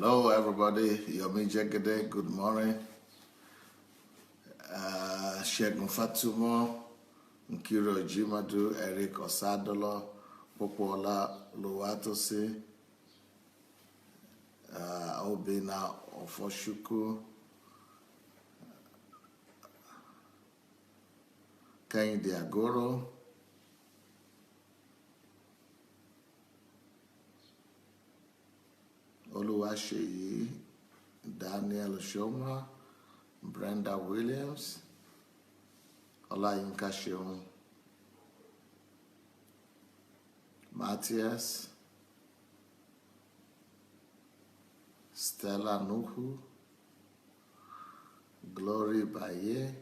Hello, everybody. Yomi Jegede, good morning. Shegun Fatumo, Nkiro Jimadu, Eric Osadolo, Popola Luwatosi, Obina Ofoshuku, Kehinde Agoro, Oluwaseyi, Daniel Shoma, Brenda Williams, Olayinka Seun, Matthias, Stella Nuhu, Glory Baye,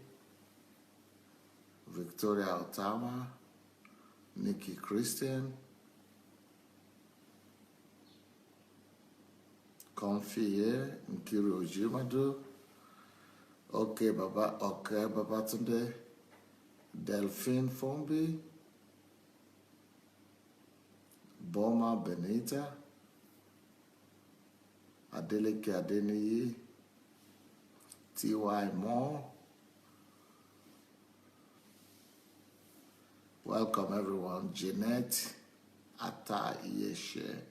Victoria Otama, Nikki Christian, Konfiye, Nkiri Ojimadu, Okay Babatunde, Delphine Fombi, Boma Benita, Adeleke Adeniyi, T.Y. Moore. Welcome everyone. Jeanette Ata Iyeshe,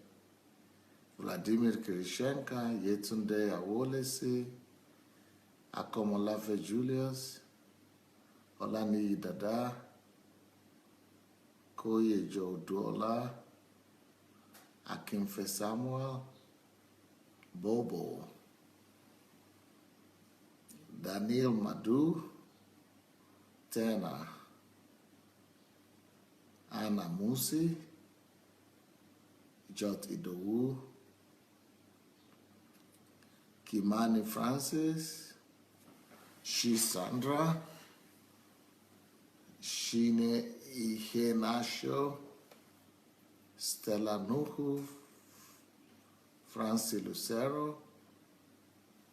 Vladimir Kirishenka, Yetunde Awolese, Akomolafe Julius, Olaniyi Dada, Koyejo Oduola, Akinfe Samuel, Bobo, Daniel Madu, Tena, Anna Musi, Jot Idowu, Kimani Francis, Shi Sandra, Shine Ihenasho, Stella Nuhu, Francie Lucero,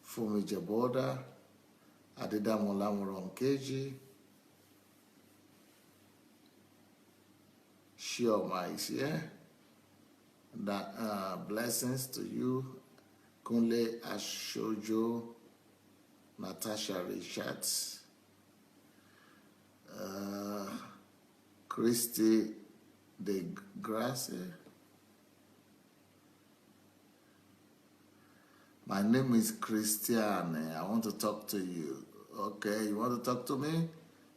Fumi Jaboda, Adedamola Moronkeji, Shioma is here. Blessings to you. Kunle Ashojo, Natasha Richards, Christy De Grace. My name is Christiane. I want to talk to you. Okay, you want to talk to me?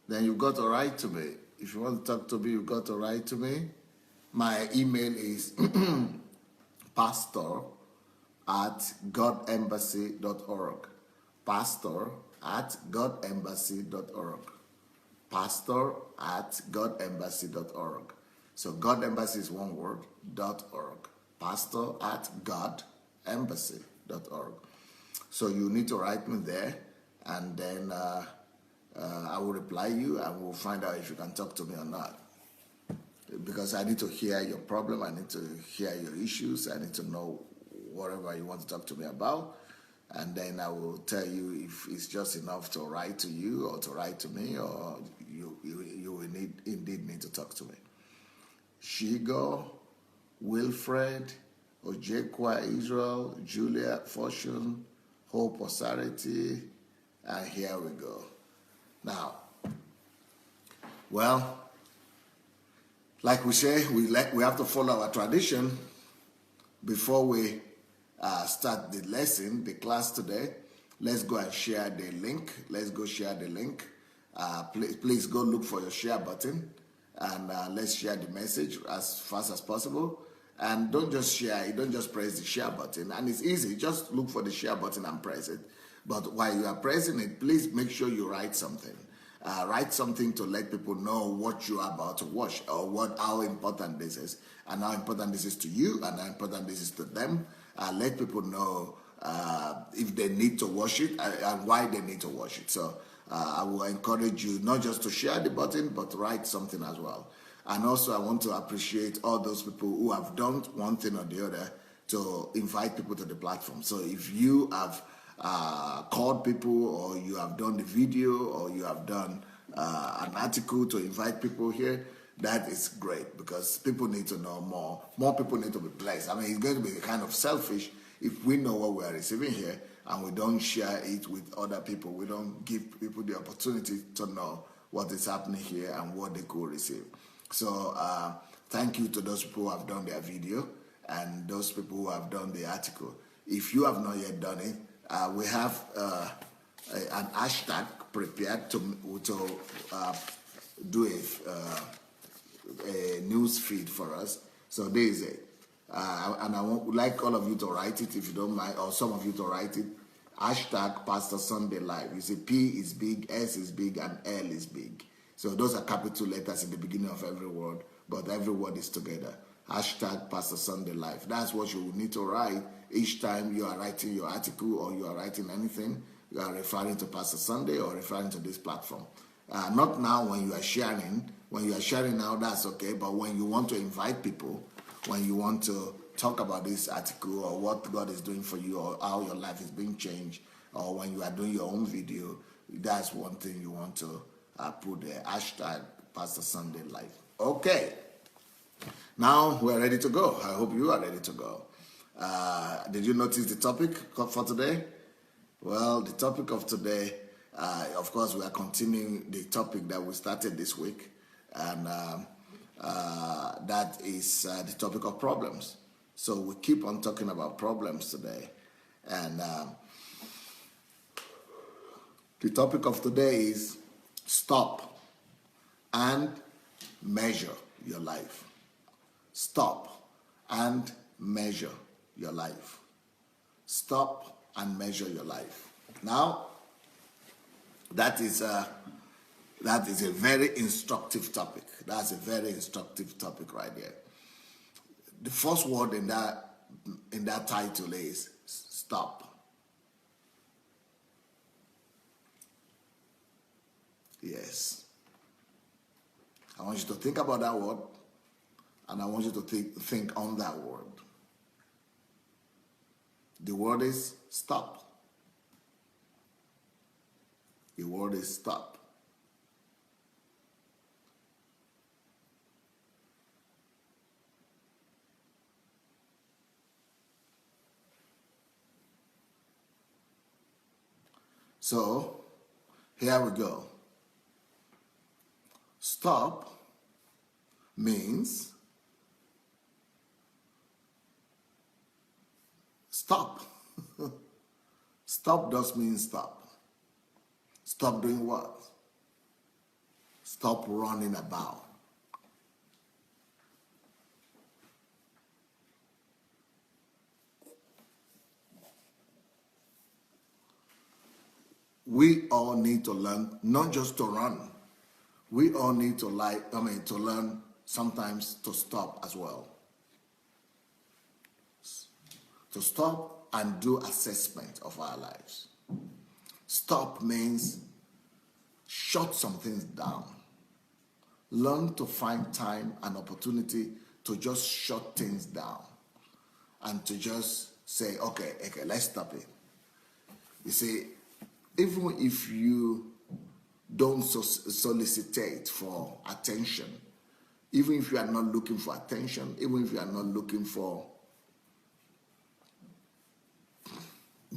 Then you've got to write to me. If you want to talk to me, you've got to write to me. My email is pastor@godembassy.org. Pastor@godembassy.org. Pastor@godembassy.org. So God Embassy is one word, .org. Pastor@godembassy.org. So you need to write me there, and then I will reply you, and we'll find out if you can talk to me or not. Because I need to hear your problem, I need to hear your issues, I need to know whatever you want to talk to me about, and then I will tell you if it's just enough to write to you or to write to me, or you will indeed need to talk to me. Shigo, Wilfred, Ojekwa Israel, Julia Fortune, Hope Osarity, and here we go. Now, well, like we say, we have to follow our tradition before we start the lesson, the class today. Let's go and share the link. Let's go share the link. Please go look for your share button, and let's share the message as fast as possible. And don't just share it, don't just press the share button. And it's easy, just look for the share button and press it. But while you are pressing it, please make sure you write something. Write something to let people know what you are about to watch, or how important this is, and how important this is to you, and how important this is to them. Let people know if they need to watch it and why they need to watch it. So I will encourage you not just to share the button, but write something as well. And also I want to appreciate all those people who have done one thing or the other to invite people to the platform. So if you have called people, or you have done the video, or you have done an article to invite people here, that is great, because people need to know more. More people need to be blessed. I mean, it's going to be kind of selfish If we know what we are receiving here and we don't share it with other people, we don't give people the opportunity to know what is happening here and what they could receive. So thank you to those people who have done their video and those people who have done the article. If you have not yet done it, we have an hashtag prepared to do a news feed for us. So there is it. And I would like all of you to write it if you don't mind, or some of you to write it. Hashtag Pastor Sunday Live. You see, P is big, S is big, and L is big. So those are capital letters in the beginning of every word, but every word is together. Hashtag Pastor Sunday Live. That's what you will need to write each time you are writing your article or you are writing anything. You are referring to Pastor Sunday or referring to this platform. Not now when you are sharing. When you are sharing now, that's okay. But when you want to invite people, when you want to talk about this article or what God is doing for you or how your life is being changed, or when you are doing your own video, that's one thing you want to put the hashtag Pastor Sunday Live. Okay. Now we're ready to go. I hope you are ready to go. Did you notice the topic for today? Well, the topic of today, of course, we are continuing the topic that we started this week, and that is the topic of problems. So we keep on talking about problems today, and the topic of today is stop and measure your life. Stop and measure your life. Stop and measure your life. Now, that is a very instructive topic. That's a very instructive topic right there. The first word in that title is stop. Yes. I want you to think about that word, and I want you to think on that word. The word is stop. The word is stop. So, here we go. Stop means stop. Stop does mean stop. Stop doing what? Stop running about. We all need to learn not just to run. We all need to learn sometimes to stop as well. To stop and do assessment of our lives. Stop means shut some things down. Learn to find time and opportunity to just shut things down and to just say, okay, let's stop it. You see, even if you don't solicit for attention, even if you are not looking for attention, even if you are not looking for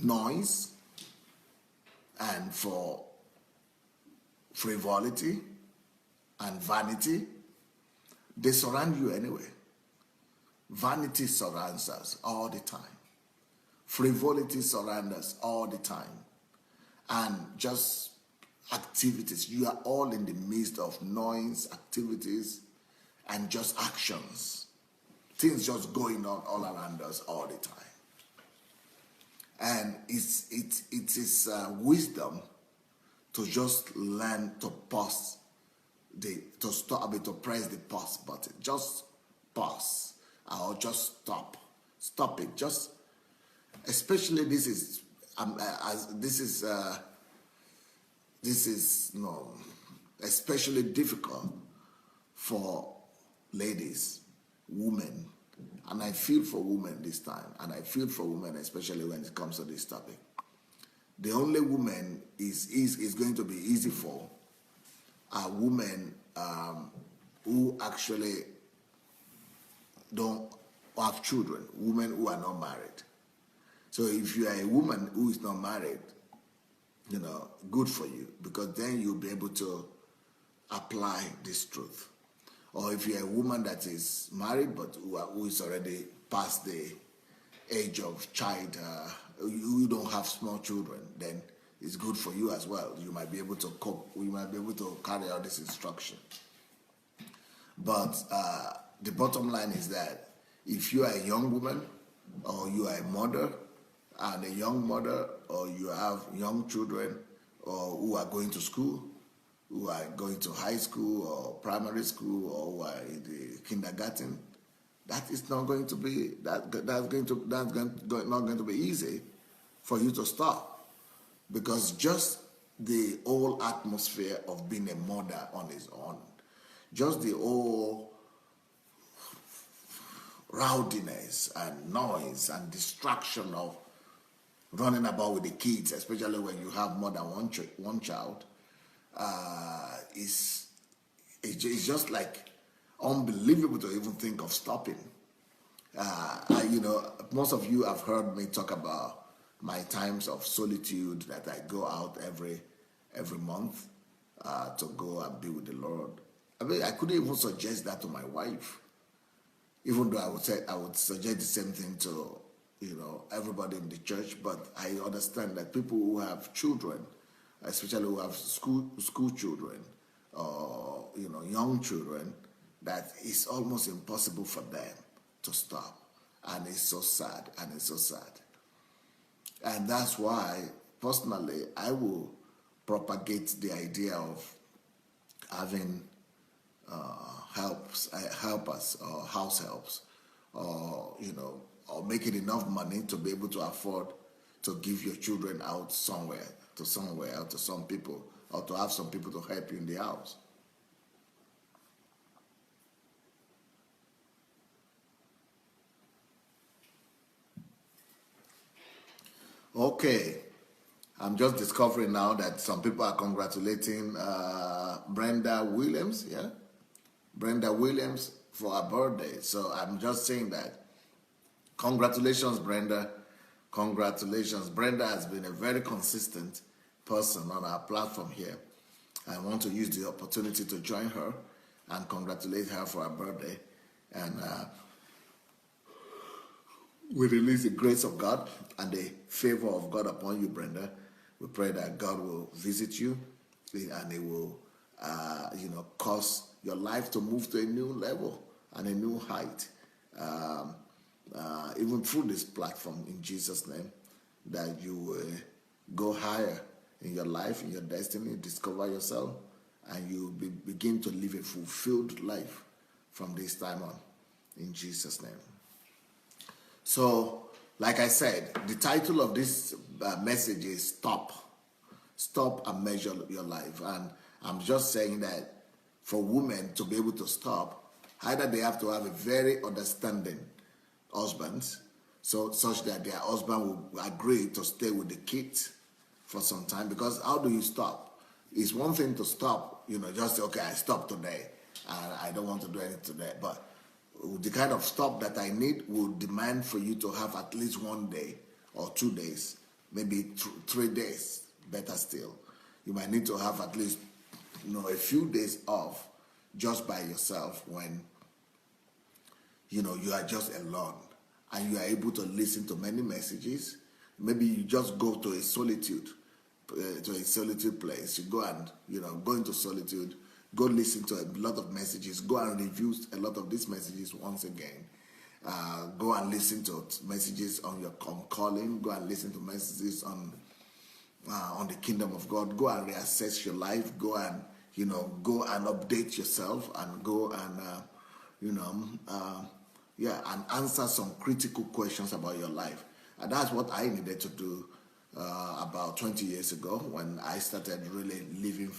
noise and for frivolity and vanity, they surround you anyway. Vanity surrounds us all the time. Frivolity surrounds us all the time. And just activities. You are all in the midst of noise, activities, and just actions. Things just going on all around us all the time. And it is wisdom to just learn to pause, to press the pause button. Just pause or just stop. Stop it. Just, especially this is especially difficult for ladies, women, and I feel for women this time, and I feel for women especially when it comes to this topic. The only woman is going to be easy for are women who actually don't have children, women who are not married. So if you are a woman who is not married, good for you, because then you'll be able to apply this truth. Or if you're a woman that is married but who is already past the age of child, you don't have small children, then it's good for you as well. You might be able to cope. You might be able to carry out this instruction. But the bottom line is that if you are a young woman, or you are a mother and a young mother, or you have young children, or who are going to school, who are going to high school or primary school, or who are in the kindergarten, that is not going to be not going to be easy for you to stop, because just the whole atmosphere of being a mother on its own, just the whole rowdiness and noise and distraction of running about with the kids, especially when you have more than one child, it's just like unbelievable to even think of stopping. Most of you have heard me talk about my times of solitude, that I go out every month to go and be with the Lord. I mean, I couldn't even suggest that to my wife, even though I would suggest the same thing to everybody in the church. But I understand that people who have children, especially who have school children, or young children, that it's almost impossible for them to stop, and it's so sad, and that's why personally I will propagate the idea of having helpers or house helps, or making enough money to be able to afford to give your children out somewhere, to some people, or to have some people to help you in the house. Okay, I'm just discovering now that some people are congratulating Brenda Williams, Brenda Williams, for her birthday. So I'm just saying that congratulations, Brenda. Congratulations. Brenda has been a very consistent person on our platform here. I want to use the opportunity to join her and congratulate her for her birthday. And we release the grace of God and the favor of God upon you, Brenda. We pray that God will visit you, and He will, cause your life to move to a new level and a new height, even through this platform, in Jesus' name, that you will go higher in your life, in your destiny, discover yourself, and you begin to live a fulfilled life from this time on, in Jesus' name. So, like I said, the title of this message is Stop. Stop and measure your life. And I'm just saying that for women to be able to stop, either they have to have a very understanding husband, such that their husband will agree to stay with the kids for some time. Because how do you stop? It's one thing to stop, just say, okay, I stop today, and I don't want to do anything today. But the kind of stop that I need will demand for you to have at least 1 day or 2 days, maybe 3 days, better still. You might need to have at least a few days off just by yourself, when you are just alone and you are able to listen to many messages. Maybe you just go to a solitude place. You go and go into solitude, go listen to a lot of messages, go and review a lot of these messages once again. Go and listen to messages on your calling. Go and listen to messages on the kingdom of God. Go and reassess your life. Go and go and update yourself, and go and and answer some critical questions about your life. And that's what I needed to do about 20 years ago, when I started really living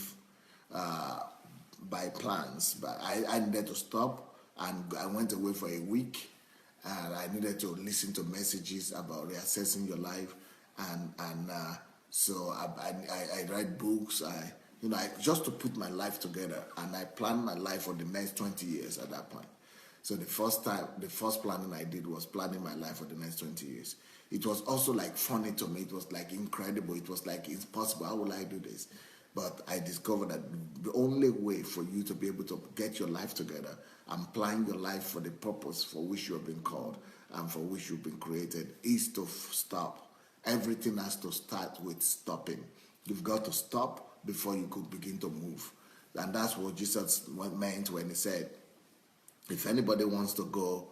by plans. But I needed to stop, and I went away for a week, and I needed to listen to messages about reassessing your life, so I read books. I just to put my life together, and I planned my life for the next 20 years at that point. So the first planning I did was planning my life for the next 20 years. It was also like funny to me. It was like incredible. It was like, it's possible. How will I do this? But I discovered that the only way for you to be able to get your life together and plan your life for the purpose for which you have been called and for which you've been created is to stop. Everything has to start with stopping. You've got to stop before you could begin to move. And that's what Jesus meant when he said, if anybody wants to go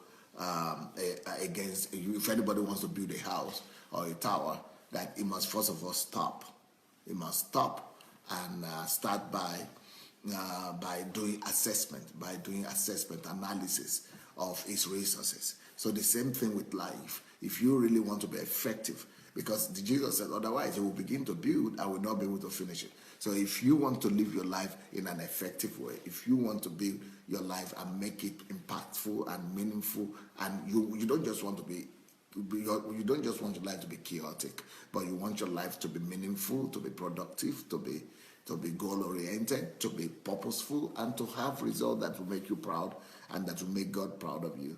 if anybody wants to build a house or a tower, that he must first of all stop. He must stop and start by doing assessment, analysis of his resources. So the same thing with life. If you really want to be effective, because Jesus said otherwise you will begin to build and will not be able to finish it. So if you want to live your life in an effective way, if you want to build your life and make it impactful and meaningful, and you don't just want to you don't just want your life to be chaotic, but you want your life to be meaningful, to be productive, to be goal-oriented, to be purposeful, and to have results that will make you proud and that will make God proud of you,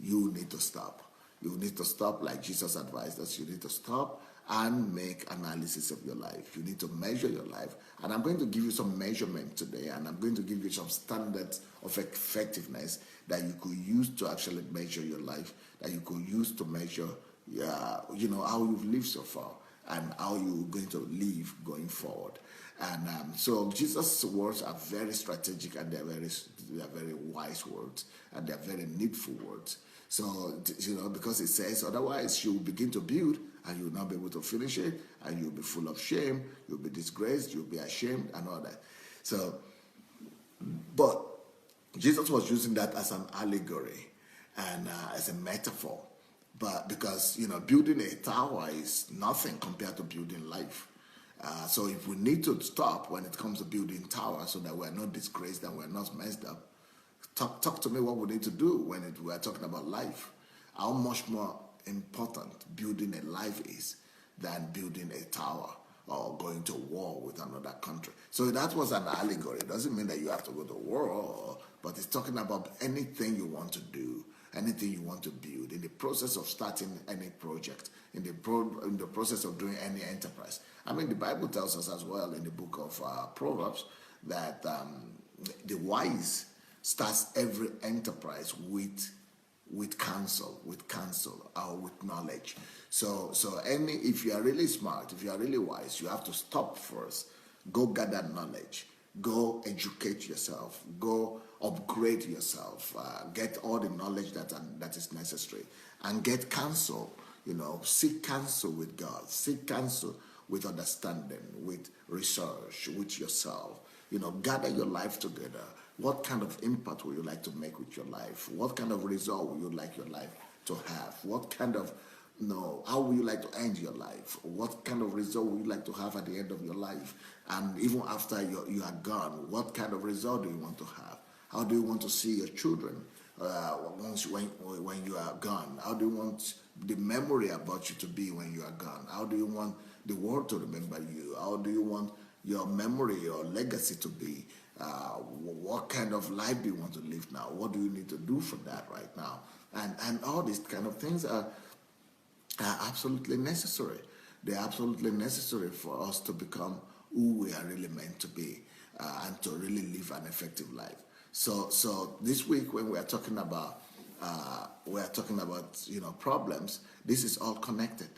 you need to stop. You need to stop, like Jesus advised us. You need to stop and make analysis of your life. You need to measure your life. And I'm going to give you some measurement today, and I'm going to give you some standards of effectiveness that you could use to actually measure your life, that you could use to measure how you've lived so far and how you're going to live going forward. And so Jesus' words are very strategic, and they're very wise words, and they're very needful words. So, because it says otherwise you will begin to build and you will not be able to finish it, and you'll be full of shame, you'll be disgraced, you'll be ashamed, and all that. So, but Jesus was using that as an allegory and as a metaphor. But because, building a tower is nothing compared to building life. So if we need to stop when it comes to building towers so that we're not disgraced and we're not messed up, talk to me what we need to do when we're talking about life. How much more important building a life is than building a tower or going to war with another country. So that was an allegory. It doesn't mean that you have to go to war, but it's talking about anything you want to do, anything you want to build, in the process of starting any project, in the process of doing any enterprise. I mean, the Bible tells us as well in the book of Proverbs that the wise starts every enterprise with counsel or with knowledge. So if you are really smart, if you are really wise, you have to stop first, go gather knowledge, go educate yourself, go upgrade yourself, get all the knowledge that is necessary, and get counsel. Seek counsel with God, seek counsel with understanding, with research, with yourself. Gather your life together. What kind of impact would you like to make with your life? What kind of result would you like your life to have? What kind of, how would you like to end your life? What kind of result would you like to have at the end of your life? And even after you are gone, what kind of result do you want to have? How do you want to see your children when you are gone? How do you want the memory about you to be when you are gone? How do you want the world to remember you? How do you want your memory, your legacy to be? What kind of life do you want to live now? What do you need to do for that right now? And all these kind of things are absolutely necessary. They're absolutely necessary for us to become who we are really meant to be and to really live an effective life. So this week when we are talking about problems, this is all connected.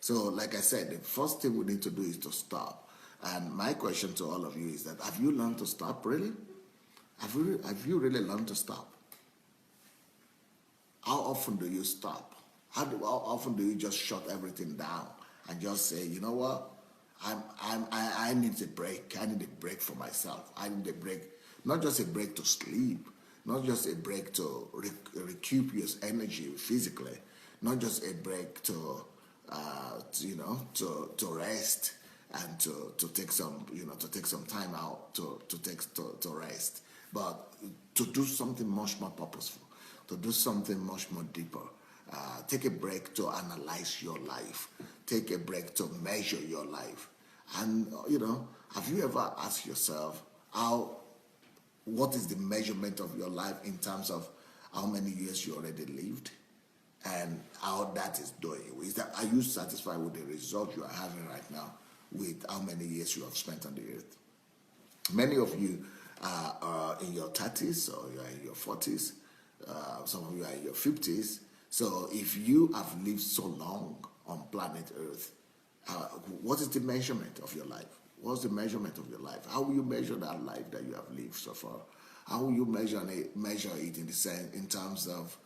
So like I said, the first thing we need to do is to stop. And my question to all of you is that, have you learned to stop really? Have you really learned to stop? How often do you stop? How often do you just shut everything down and just say, you know what? I need a break. I need a break for myself. I need a break, not just a break to sleep, not just a break to recoup your energy physically, not just a break to rest and to take some time out to rest, but to do something much more purposeful, to do something much more deeper. Take a break to analyze your life. Take a break to measure your life. And have you ever asked yourself how what is the measurement of your life in terms of how many years you already lived and how that is doing? Are you satisfied with the result you are having right now with how many years you have spent on the earth? Many of you are in your 30s or you are in your 40s. Some of you are in your 50s. So if you have lived so long on planet Earth, what is the measurement of your life? What's the measurement of your life? How will you measure that life that you have lived so far? How will you measure it in the sense, in terms of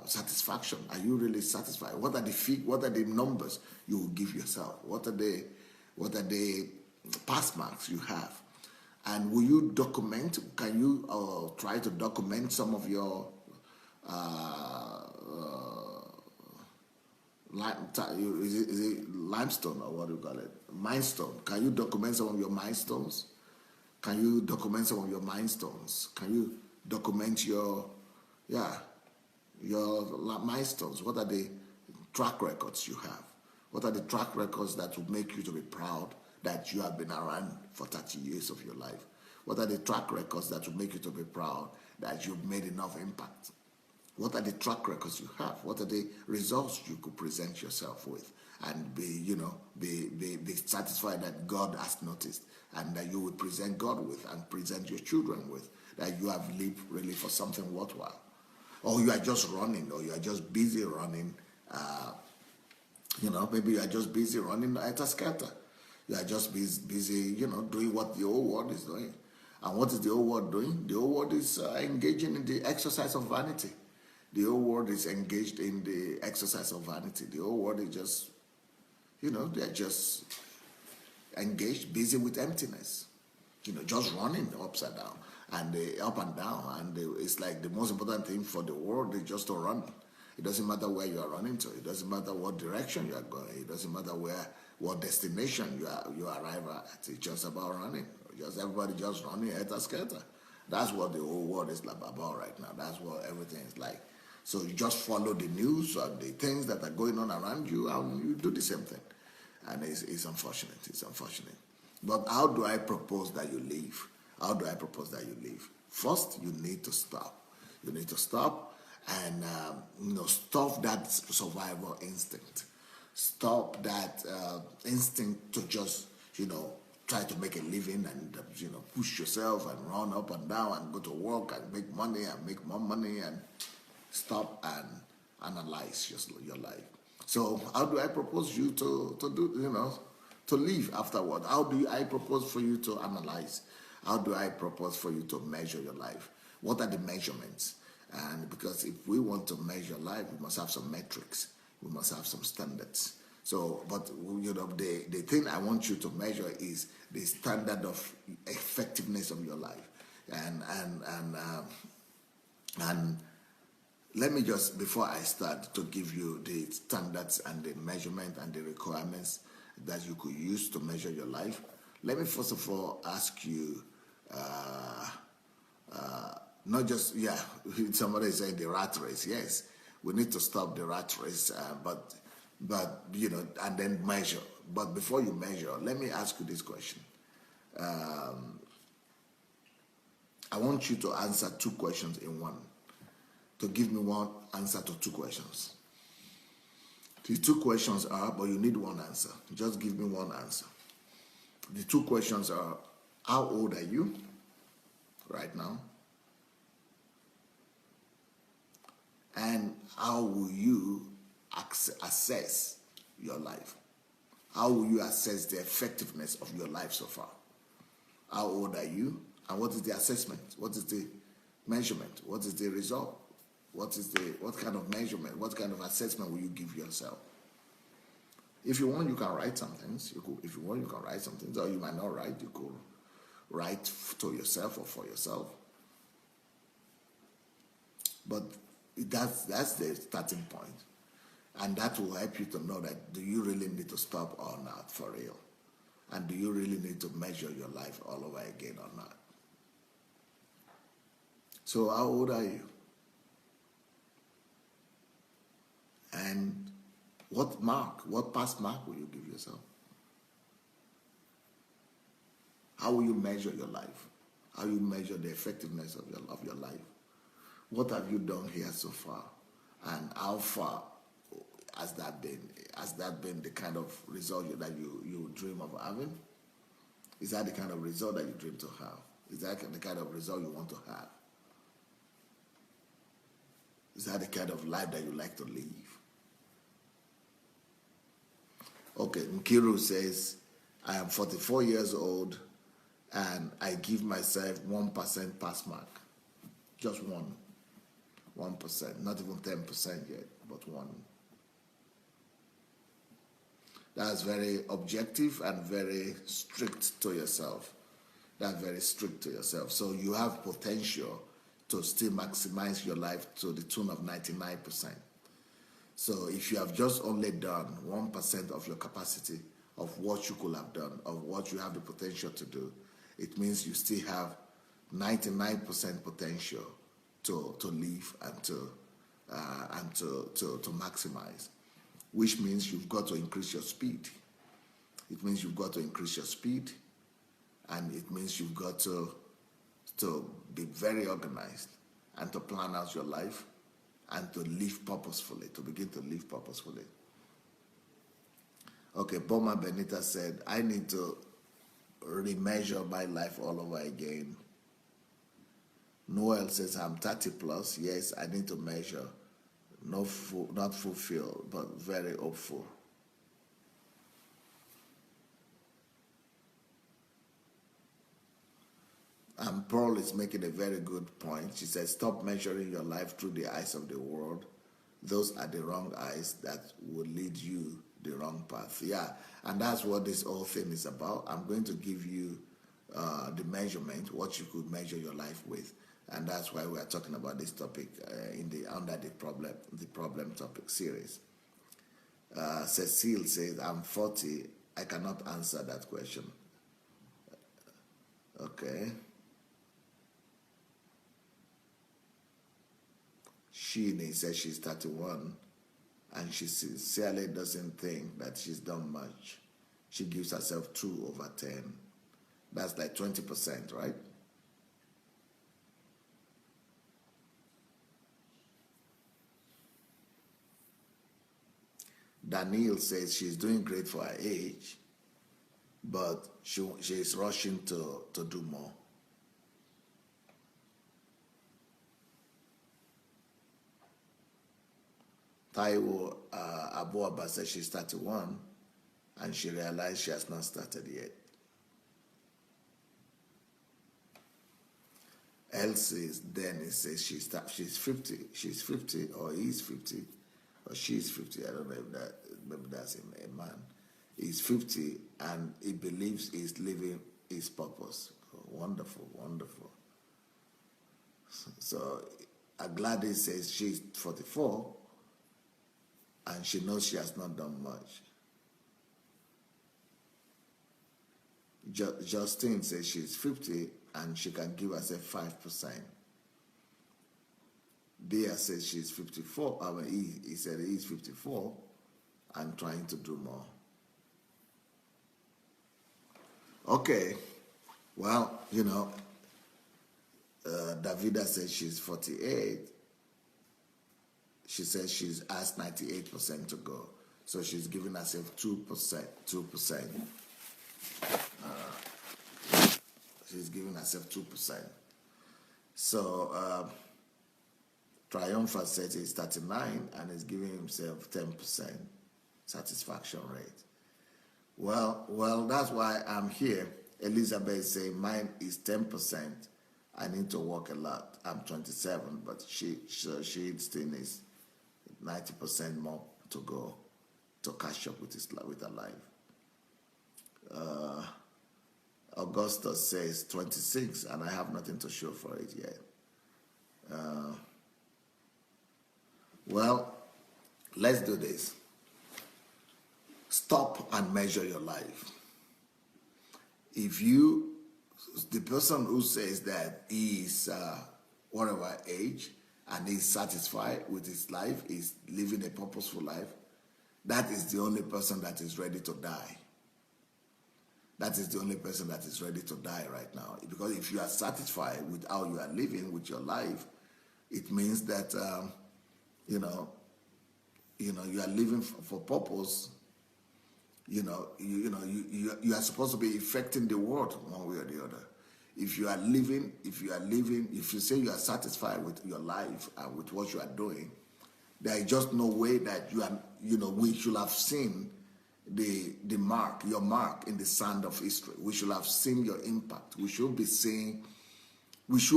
satisfaction? Are you really satisfied? What are the numbers you will give yourself? What are the pass marks you have? And will you document? Can you try to document some of your is it limestone or what do you call it? Milestone. Can you document some of your milestones? Can you document some of your milestones? Can you document your milestones? What are the track records you have? What are the track records that will make you to be proud that you have been around for 30 years of your life? What are the track records that will make you to be proud that you've made enough impact? What are the track records you have? What are the results you could present yourself with and be satisfied that God has noticed and that you will present God with and present your children with, that you have lived really for something worthwhile? Or you are just running, or you are just busy running, maybe you are just busy running at a scatter. You are just busy, doing what the whole world is doing. And what is the whole world doing? The whole world is engaging in the exercise of vanity. The whole world is engaged in the exercise of vanity. The whole world is just, they're just engaged, busy with emptiness. Just running upside down and up and down. And it's like the most important thing for the world is just to run. It doesn't matter where you are running to. It doesn't matter what direction you are going. It doesn't matter what destination you arrive at. It's just about running. Everybody just running at a scatter. That's what the whole world is about right now. That's what everything is like. So you just follow the news or the things that are going on around you, and you do the same thing. And it's unfortunate. It's unfortunate. But how do I propose that you live? How do I propose that you live? First, you need to stop. You need to stop and stop that survival instinct. Stop that instinct to just try to make a living and push yourself and run up and down and go to work and make money and make more money, and stop and analyze your life. So how do I propose you to do to live afterward? How do I propose for you to analyze? How do I propose for you to measure your life? What are the measurements? And because if we want to measure life, we must have some metrics. We must have some standards. So, but the thing I want you to measure is the standard of effectiveness of your life. And let me just, before I start to give you the standards and the measurement and the requirements that you could use to measure your life, let me first of all ask you, not just, somebody is saying the rat race. Yes, we need to stop the rat race, but and then measure. But before you measure, let me ask you this question. I want you to answer two questions in one. To give me one answer to two questions. The two questions are, but you need one answer. Just give me one answer. The two questions are, how old are you right now? And how will you assess your life? How will you assess the effectiveness of your life so far? How old are you? And what is the assessment? What is the measurement? What is the result? What kind of measurement? What kind of assessment will you give yourself? If you want, you can write some things. If you want, you can write some things. Or you might not write. You could write to yourself or for yourself. But that's the starting point. And that will help you to know that, do you really need to stop or not for real? And do you really need to measure your life all over again or not? So how old are you? And what past mark will you give yourself? How will you measure your life? How you measure the effectiveness of your life. What have you done here so far? And how far has that been? Has that been the kind of result that you dream of having? Is that the kind of result that you dream to have? Is that the kind of result you want to have? Is that the kind of life that you like to live? Okay, Nkiru says, I am 44 years old and I give myself 1% pass mark. Just 1%, not even 10% yet, but 1. That's very objective and very strict to yourself. That's very strict to yourself. So you have potential to still maximize your life to the tune of 99%. So if you have just only done 1% of your capacity of what you could have done, of what you have the potential to do, it means you still have 99% potential to live and to maximize, which means you've got to increase your speed. It means you've got to increase your speed, and it means you've got to be very organized and to plan out your life and to live purposefully, to begin to live purposefully. Okay, Boma Benita said, I need to remeasure my life all over again. Noel says, I'm 30 plus. Yes, I need to measure. Not fulfilled, but very hopeful. And Pearl is making a very good point. She says, stop measuring your life through the eyes of the world. Those are the wrong eyes that will lead you the wrong path. Yeah, and that's what this whole thing is about. I'm going to give you the measurement, what you could measure your life with. And that's why we are talking about this topic under the problem topic series. Cecile says, I'm 40. I cannot answer that question. Okay. Sheenie says she's 31 and she sincerely doesn't think that she's done much. She gives herself 2/10. That's like 20%, right? Danielle says she's doing great for her age, but she's rushing to do more. Taiwo Abuaba says she's 31 and she realized she has not started yet. Elsie Dennis says she's 50. She's 50 or he's 50 or she's 50. I don't know if maybe that's a man. He's 50 and he believes he's living his purpose. Oh, wonderful, wonderful. So Gladys says she's 44 and she knows she has not done much. Justine says she's 50 and she can give herself 5%. Bea says she's 54. I mean, he said he's 54 and trying to do more. Okay, well, Davida says she's 48. She says she's asked 98% to go. So she's giving herself 2%. She's giving herself 2%. So Triumpha says he's 39 and is giving himself 10% satisfaction rate. Well, that's why I'm here. Elizabeth is saying mine is 10%. I need to work a lot. I'm 27, but she still needs 90% more to go to catch up with her life. Augustus says 26, and I have nothing to show for it yet. Well, let's do this. Stop and measure your life. If the person who says that he is whatever age and is satisfied with his life, is living a purposeful life, that is the only person that is ready to die. that is the only person that is ready to die right now. Because if you are satisfied with how you are living with your life, it means that you are living for purpose. You are supposed to be affecting the world one way or the other. If you say you are satisfied with your life and with what you are doing, there is just no way that you are. We should have seen your mark in the sand of history. We should have seen your impact. We should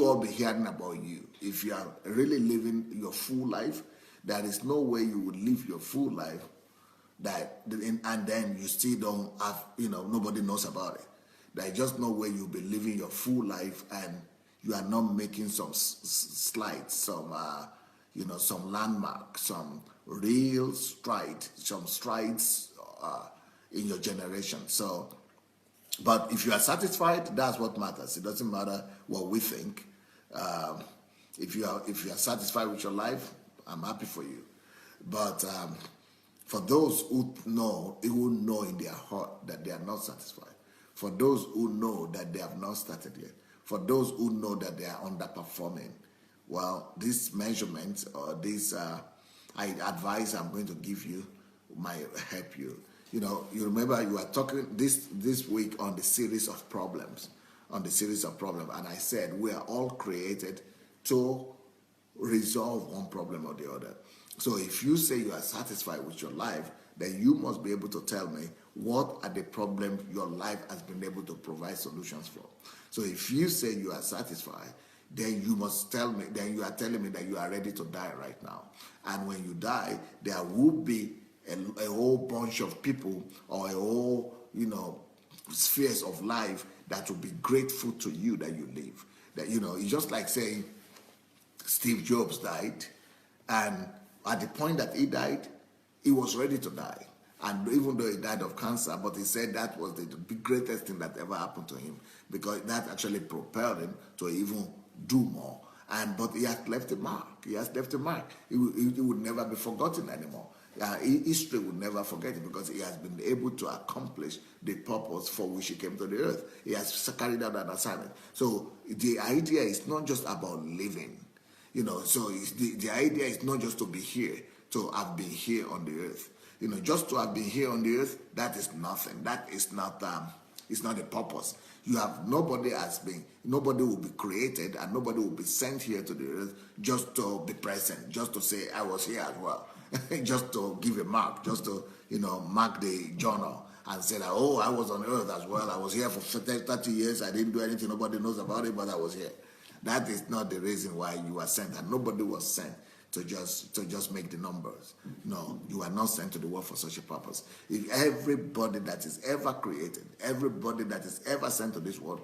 all be hearing about you. If you are really living your full life, there is no way you would live your full life and then you still don't have, nobody knows about it. There is just no way you'll be living your full life and you are not making some slides, some landmarks, some real strides in your generation. So, but if you are satisfied, that's what matters. It doesn't matter what we think. If you are satisfied with your life, I'm happy for you. But for those who know in their heart that they are not satisfied, for those who know that they have not started yet, for those who know that they are underperforming, well, this measurement or this advice I'm going to give you might help you. You remember you were talking this week on the series of problems, and I said we are all created to resolve one problem or the other. So if you say you are satisfied with your life, then you must be able to tell me what are the problems your life has been able to provide solutions for. So if you say you are satisfied, then you must tell me, then you are telling me that you are ready to die right now. And when you die, there will be a whole bunch of people or a whole, spheres of life that will be grateful to you that you live. That, it's just like saying Steve Jobs died, and at the point that he died, he was ready to die. And even though he died of cancer, but he said that was the greatest thing that ever happened to him, because that actually propelled him to even do more. But he has left a mark. He would never be forgotten anymore. History would never forget it, because he has been able to accomplish the purpose for which he came to the earth. He has carried out an assignment. So the idea is not just about living. So the idea is not just to be here, to have been here on the earth. Just to have been here on the earth, that is nothing. That is not it's not a purpose. Nobody will be created and nobody will be sent here to the earth just to be present, just to say, I was here as well. Just to give a mark, just to, mark the journal and say that, oh, I was on earth as well. I was here for 30 years. I didn't do anything. Nobody knows about it, but I was here. That is not the reason why you were sent, and nobody was sent to just make the numbers. No, you are not sent to the world for such a purpose. If everybody that is ever created, everybody that is ever sent to this world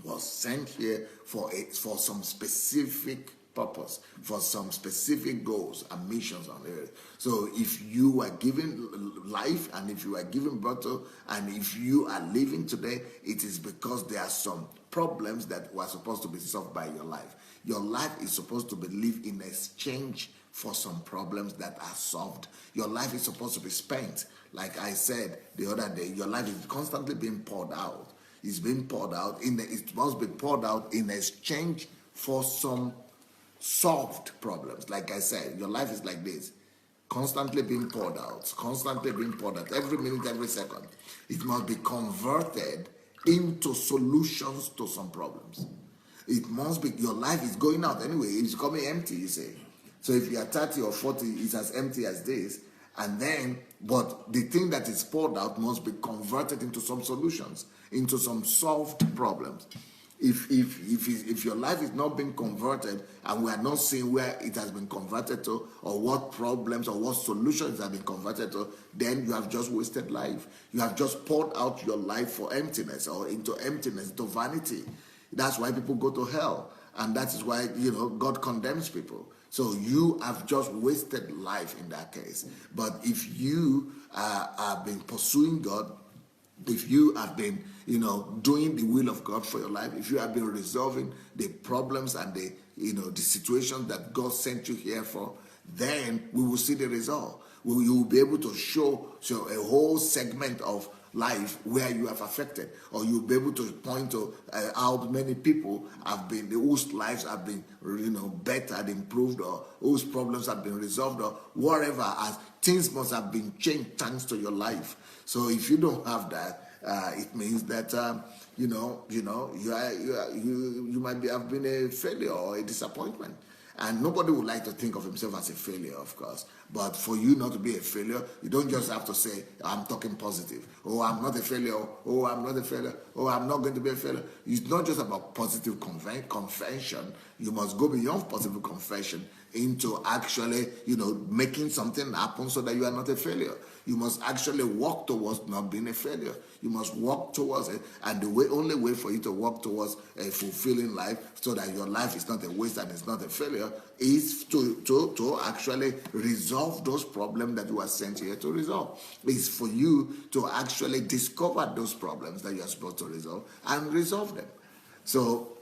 was sent here for some specific purpose, for some specific goals and missions on earth. So if you are given life, and if you are given birth to, and if you are living today, it is because there are some problems that were supposed to be solved by your life. Your life is supposed to be lived in exchange for some problems that are solved. Your life is supposed to be spent. Like I said the other day, your life is constantly being poured out. It's being poured out. It must be poured out in exchange for some solved problems. Like I said, your life is like this, constantly being poured out, every minute, every second. It must be converted into solutions to some problems. It must be, your life is going out anyway, it's becoming empty, you say. So if you are 30 or 40, it's as empty as this, but the thing that is poured out must be converted into some solutions, into some solved problems. If your life is not being converted, and we are not seeing where it has been converted to, or what problems or what solutions have been converted to, then you have just wasted life. You have just poured out your life for emptiness, or into emptiness, into vanity. That's why people go to hell, and that is why God condemns people. So you have just wasted life in that case. But if you have been pursuing God, if you have been, doing the will of God for your life, if you have been resolving the problems and the situations that God sent you here for, then we will see the result. You will be able to show a whole segment of life where you have affected, or you'll be able to point to how many people have been, whose lives have been, bettered, improved, or whose problems have been resolved, or whatever. As things must have been changed thanks to your life. So if you don't have that, it means that you might have been a failure or a disappointment. And nobody would like to think of himself as a failure, of course. But for you not to be a failure, you don't just have to say, I'm talking positive. Oh, I'm not a failure. Oh, I'm not a failure. Oh, I'm not going to be a failure. It's not just about positive confession. You must go beyond positive confession into actually, making something happen so that you are not a failure. You must actually walk towards not being a failure. You must walk towards it. And the only way for you to walk towards a fulfilling life so that your life is not a waste and it's not a failure is to actually resolve those problems that you are sent here to resolve. It's for you to actually discover those problems that you are supposed to resolve and resolve them. So,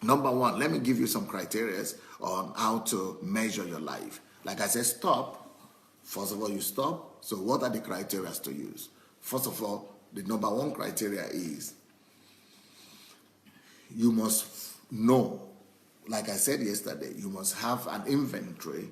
number one, let me give you some criteria on how to measure your life. Like I said, stop. First of all, you stop. So what are the criteria to use? First of all, the number one criteria is you must know, like I said yesterday, you must have an inventory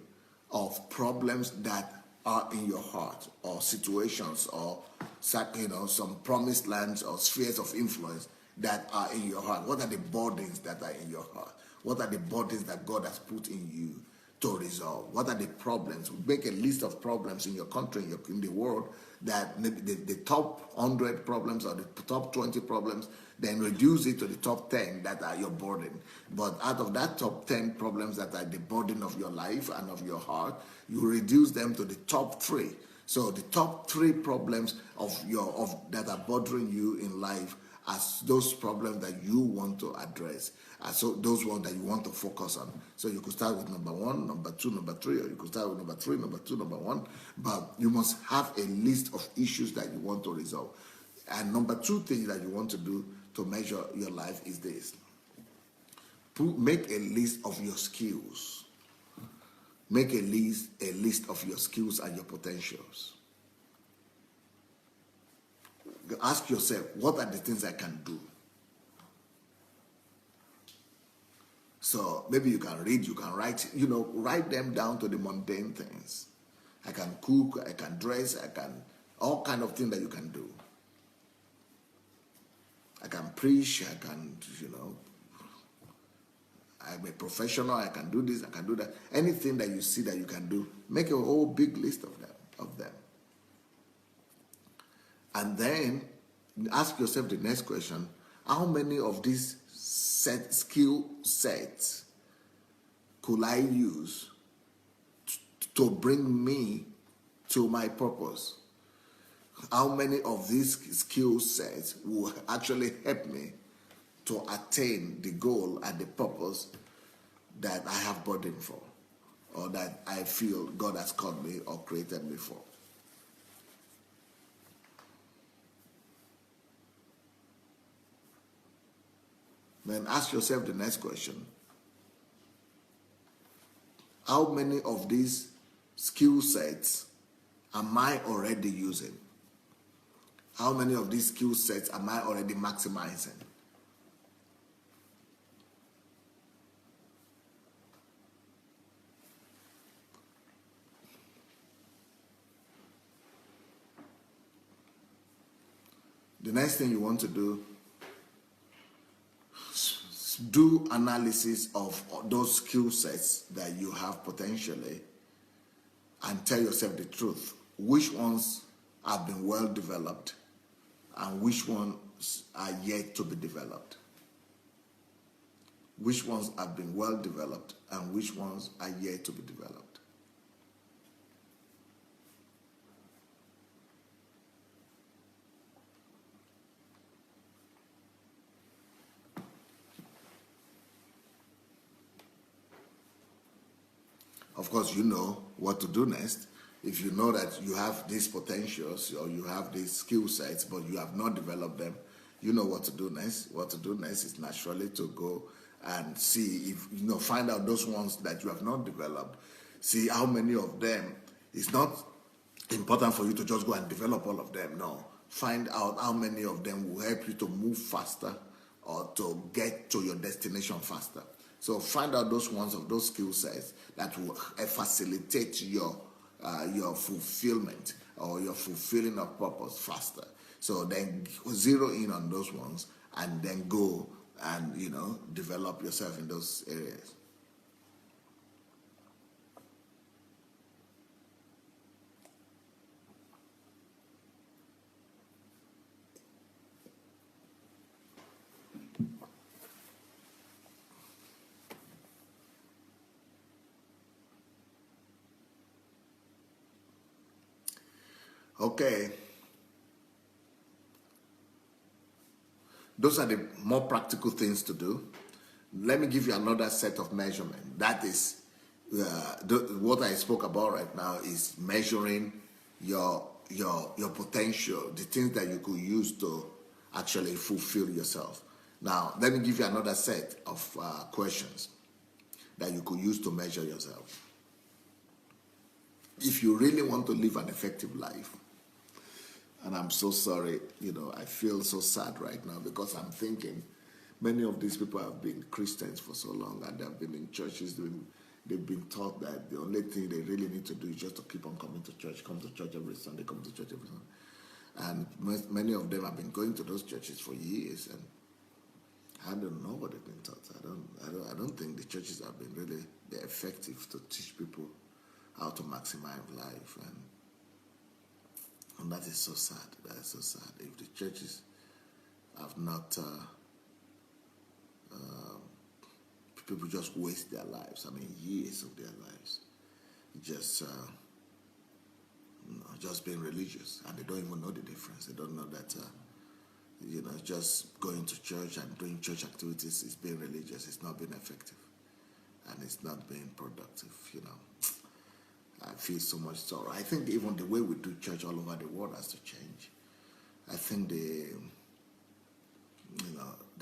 of problems that are in your heart, or situations, or some promised lands or spheres of influence that are in your heart. What are the burdens that are in your heart? What are the burdens that God has put in you to resolve? What are the problems? Make a list of problems in your country, in the world, that the top 100 problems or the top 20 problems, then reduce it to the top 10 that are your burden. But out of that top 10 problems that are the burden of your life and of your heart, you reduce them to the top 3. So the top 3 problems that are bothering you in life as those problems that you want to address, so those ones that you want to focus on. So you could start with number 1, number 2, number 3, or you could start with number 3, number 2, number 1. But you must have a list of issues that you want to resolve. And number 2 thing that you want to do to measure your life is this: make a list of your skills. Make a list of your skills and your potentials. Ask yourself, what are the things I can do? So maybe you can read, you can write, write them down to the mundane things. I can cook, I can dress, all kind of things that you can do. I can preach, I can, I'm a professional, I can do this, I can do that. Anything that you see that you can do, make a whole big list of them. And then ask yourself the next question: how many of these skill sets could I use to bring me to my purpose? How many of these skill sets will actually help me to attain the goal and the purpose that I have burdened for, or that I feel God has called me or created me for? Then ask yourself the next question: how many of these skill sets am I already using? How many of these skill sets am I already maximizing? The next thing you want to do analysis of those skill sets that you have potentially, and tell yourself the truth. Which ones have been well developed and which ones are yet to be developed? Which ones have been well developed and which ones are yet to be developed? Of course, you know what to do next. If you know that you have these potentials or you have these skill sets, but you have not developed them, you know what to do next. What to do next is naturally to go and see if, find out those ones that you have not developed. See how many of them. It's not important for you to just go and develop all of them. No. find out how many of them will help you to move faster or to get to your destination faster. So find out those ones of those skill sets that will facilitate your fulfillment or your fulfilling of purpose faster. So then zero in on those ones and then go and, you know, develop yourself in those areas. Okay. Those are the more practical things to do. Let me give you another set of measurement. That is, what I spoke about right now is measuring your potential, the things that you could use to actually fulfill yourself. Now, let me give you another set of questions that you could use to measure yourself. If you really want to live an effective life, and I'm so sorry, you know, I feel so sad right now because I'm thinking many of these people have been Christians for so long and they've been in churches, they've been taught that the only thing they really need to do is just to keep on coming to church, come to church every Sunday, come to church every Sunday. And many of them have been going to those churches for years, and I don't know what they've been taught. I don't think the churches have been really effective to teach people how to maximize life, and that is so sad. That is so sad. If the churches have not, people just waste their lives. I mean, years of their lives, just being religious, and they don't even know the difference. They don't know that, you know, just going to church and doing church activities is being religious. It's not being effective, and it's not being productive. You know. I feel so much sorrow. I think even the way we do church all over the world has to change. I think the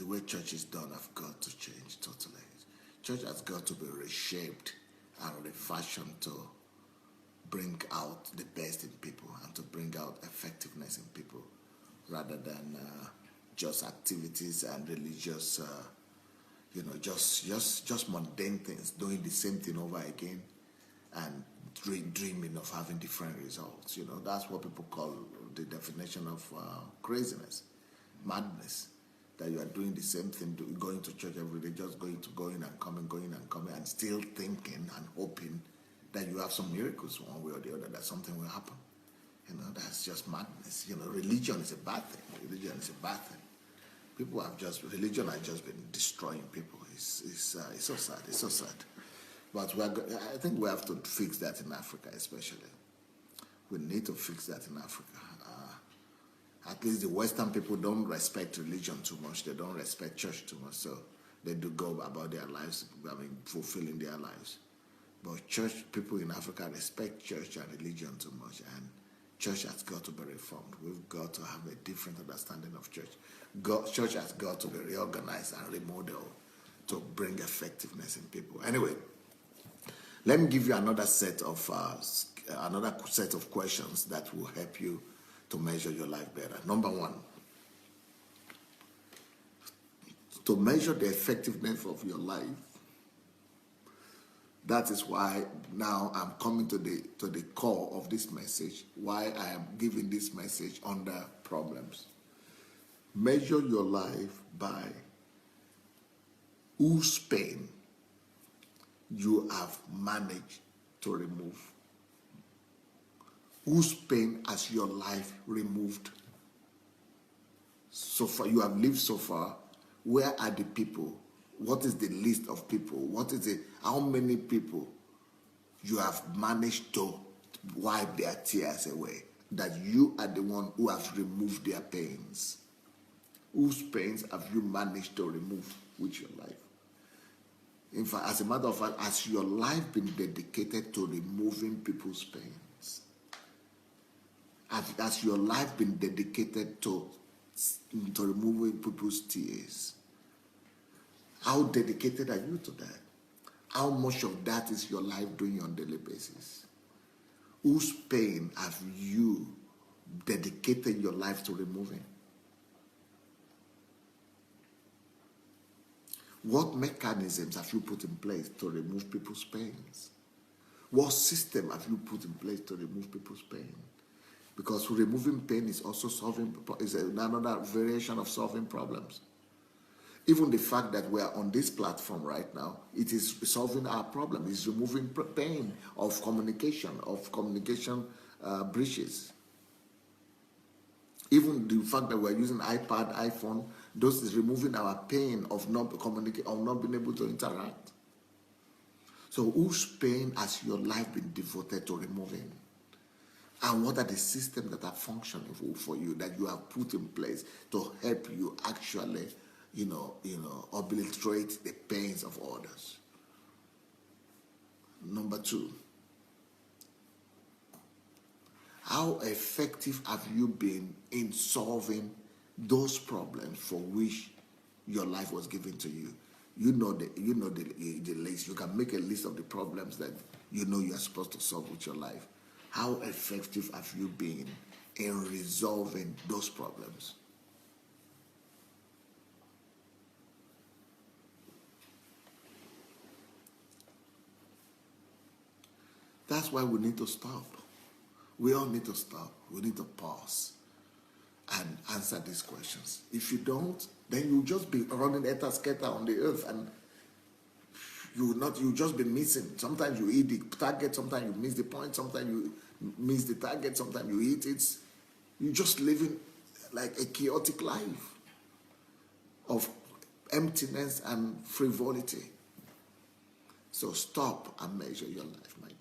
way church is done have got to change totally. Church has got to be reshaped and refashioned to bring out the best in people and to bring out effectiveness in people, rather than just activities and religious, just mundane things, doing the same thing over again, and dreaming of having different results. You know, that's what people call the definition of craziness, madness. That you are doing the same thing, going to church every day, just going and coming, and still thinking and hoping that you have some miracles one way or the other, that something will happen. You know, that's just madness. You know, religion is a bad thing. Religion is a bad thing. Religion has just been destroying people. It's so sad. It's so sad. But I think we have to fix that in Africa, especially. We need to fix that in Africa. At least the Western people don't respect religion too much. They don't respect church too much. So they do go about their lives, fulfilling their lives. But church people in Africa respect church and religion too much. And church has got to be reformed. We've got to have a different understanding of church. Church has got to be reorganized and remodeled to bring effectiveness in people. Anyway, let me give you another set of questions that will help you to measure your life better. Number one, to measure the effectiveness of your life. That is why now I'm coming to the core of this message, why I am giving this message under problems. Measure your life by whose pain you have managed to remove. Whose pain has your life removed? So far, you have lived so far. Where are the people? What is the list of people? How many people you have managed to wipe their tears away? That you are the one who has removed their pains. Whose pains have you managed to remove with your life? In fact, as a matter of fact, has your life been dedicated to removing people's pains? Has your life been dedicated to removing people's tears? How dedicated are you to that? How much of that is your life doing on a daily basis? Whose pain have you dedicated your life to removing? What mechanisms have you put in place to remove people's pains? What system have you put in place to remove people's pain? Because removing pain is also another variation of solving problems. Even the fact that we are on this platform right now, it is solving our problem. It's removing pain of communication breaches. Even the fact that we're using iPad, iPhone, those is removing our pain of not being able to interact. So whose pain has your life been devoted to removing? And what are the systems that are functioning for you that you have put in place to help you actually, obliterate the pains of others? Number 2, how effective have you been in solving those problems for which your life was given to you? You know the list. You can make a list of the problems that you know you are supposed to solve with your life. How effective have you been in resolving those problems? That's why we need to stop. We all need to stop. We need to pause and answer these questions. If you don't, then you'll just be running eta-sketa on the earth, and you'll just be missing. Sometimes you hit the target, sometimes you miss the point, sometimes you miss the target, sometimes you hit it. You're just living like a chaotic life of emptiness and frivolity. So stop and measure your life, my dear.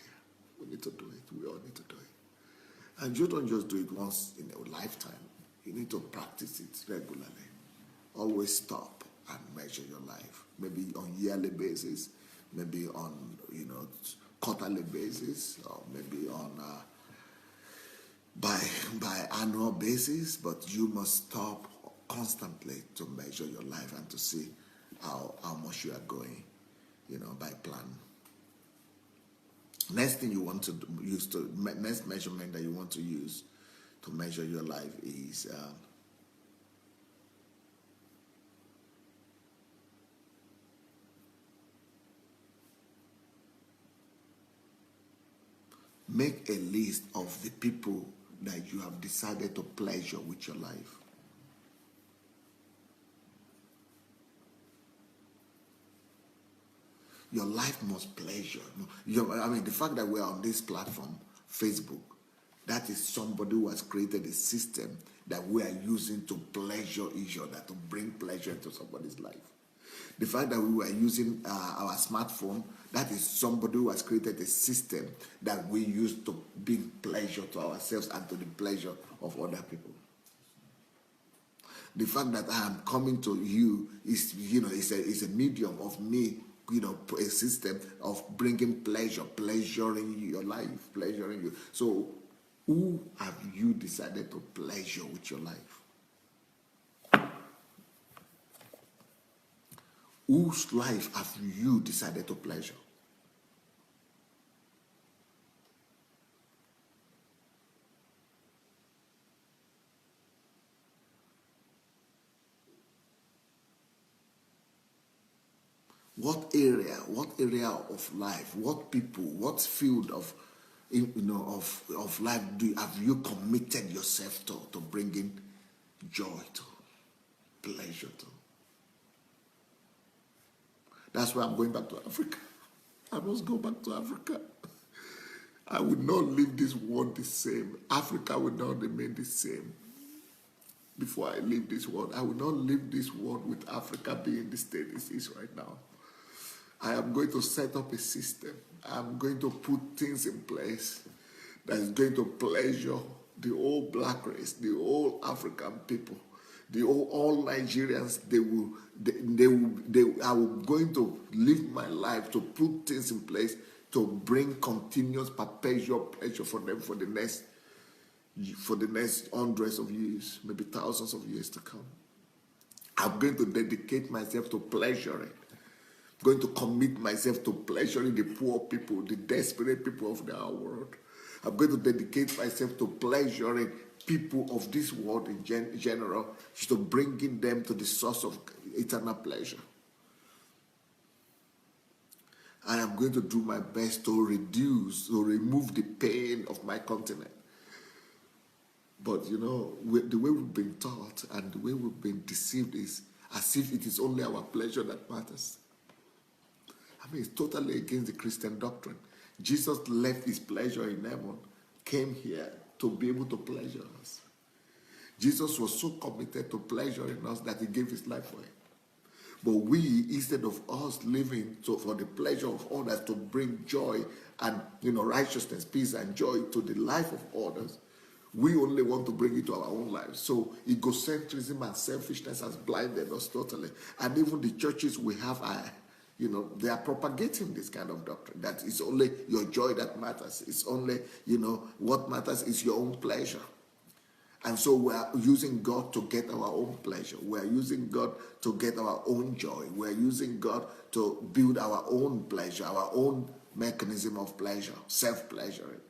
We need to do it. We all need to do it. And you don't just do it once in a lifetime. You need to practice it regularly. Always stop and measure your life. Maybe on yearly basis, maybe on quarterly basis, or maybe on by annual basis. But you must stop constantly to measure your life and to see how much you are going, by plan. Next thing you want to use next measurement that you want to use to measure your life is make a list of the people that you have decided to pleasure with your life. Your life must pleasure. The fact that we're on this platform, Facebook, that is somebody who has created a system that we are using to pleasure each other, to bring pleasure into somebody's life. The fact that we were using our smartphone, that is somebody who has created a system that we use to bring pleasure to ourselves and to the pleasure of other people. The fact that I am coming to you is a medium of me, a system of bringing pleasure, pleasuring your life, pleasuring you. So who have you decided to pleasure with your life? Whose life have you decided to pleasure? What area of life, what people, what field of life have you committed yourself to bringing joy to, pleasure to? That's why I'm going back to Africa. I must go back to Africa. I will not leave this world the same. Africa will not remain the same. Before I leave this world, I will not leave this world with Africa being the state it is right now. I am going to set up a system. I'm going to put things in place that is going to pleasure the whole black race, the whole African people, all Nigerians. I'm going to live my life to put things in place to bring continuous, perpetual pleasure for them for the next hundreds of years, maybe thousands of years to come. I'm going to dedicate myself to pleasuring. I'm going to commit myself to pleasuring the poor people, the desperate people of our world. I'm going to dedicate myself to pleasuring people of this world in general, to bringing them to the source of eternal pleasure. I am going to do my best to remove the pain of my continent. But the way we've been taught and the way we've been deceived is as if it is only our pleasure that matters. I mean, it's totally against the Christian doctrine. Jesus left his pleasure in heaven, came here to be able to pleasure us. Jesus was so committed to pleasuring us that he gave his life for it. But we, instead of us living for the pleasure of others to bring joy and righteousness, peace, and joy to the life of others, we only want to bring it to our own lives. So egocentrism and selfishness has blinded us totally. And even the churches we have are, they are propagating this kind of doctrine, that it's only your joy that matters. It's only, what matters is your own pleasure. And so we are using God to get our own pleasure. We are using God to get our own joy. We are using God to build our own pleasure, our own mechanism of pleasure, self-pleasuring.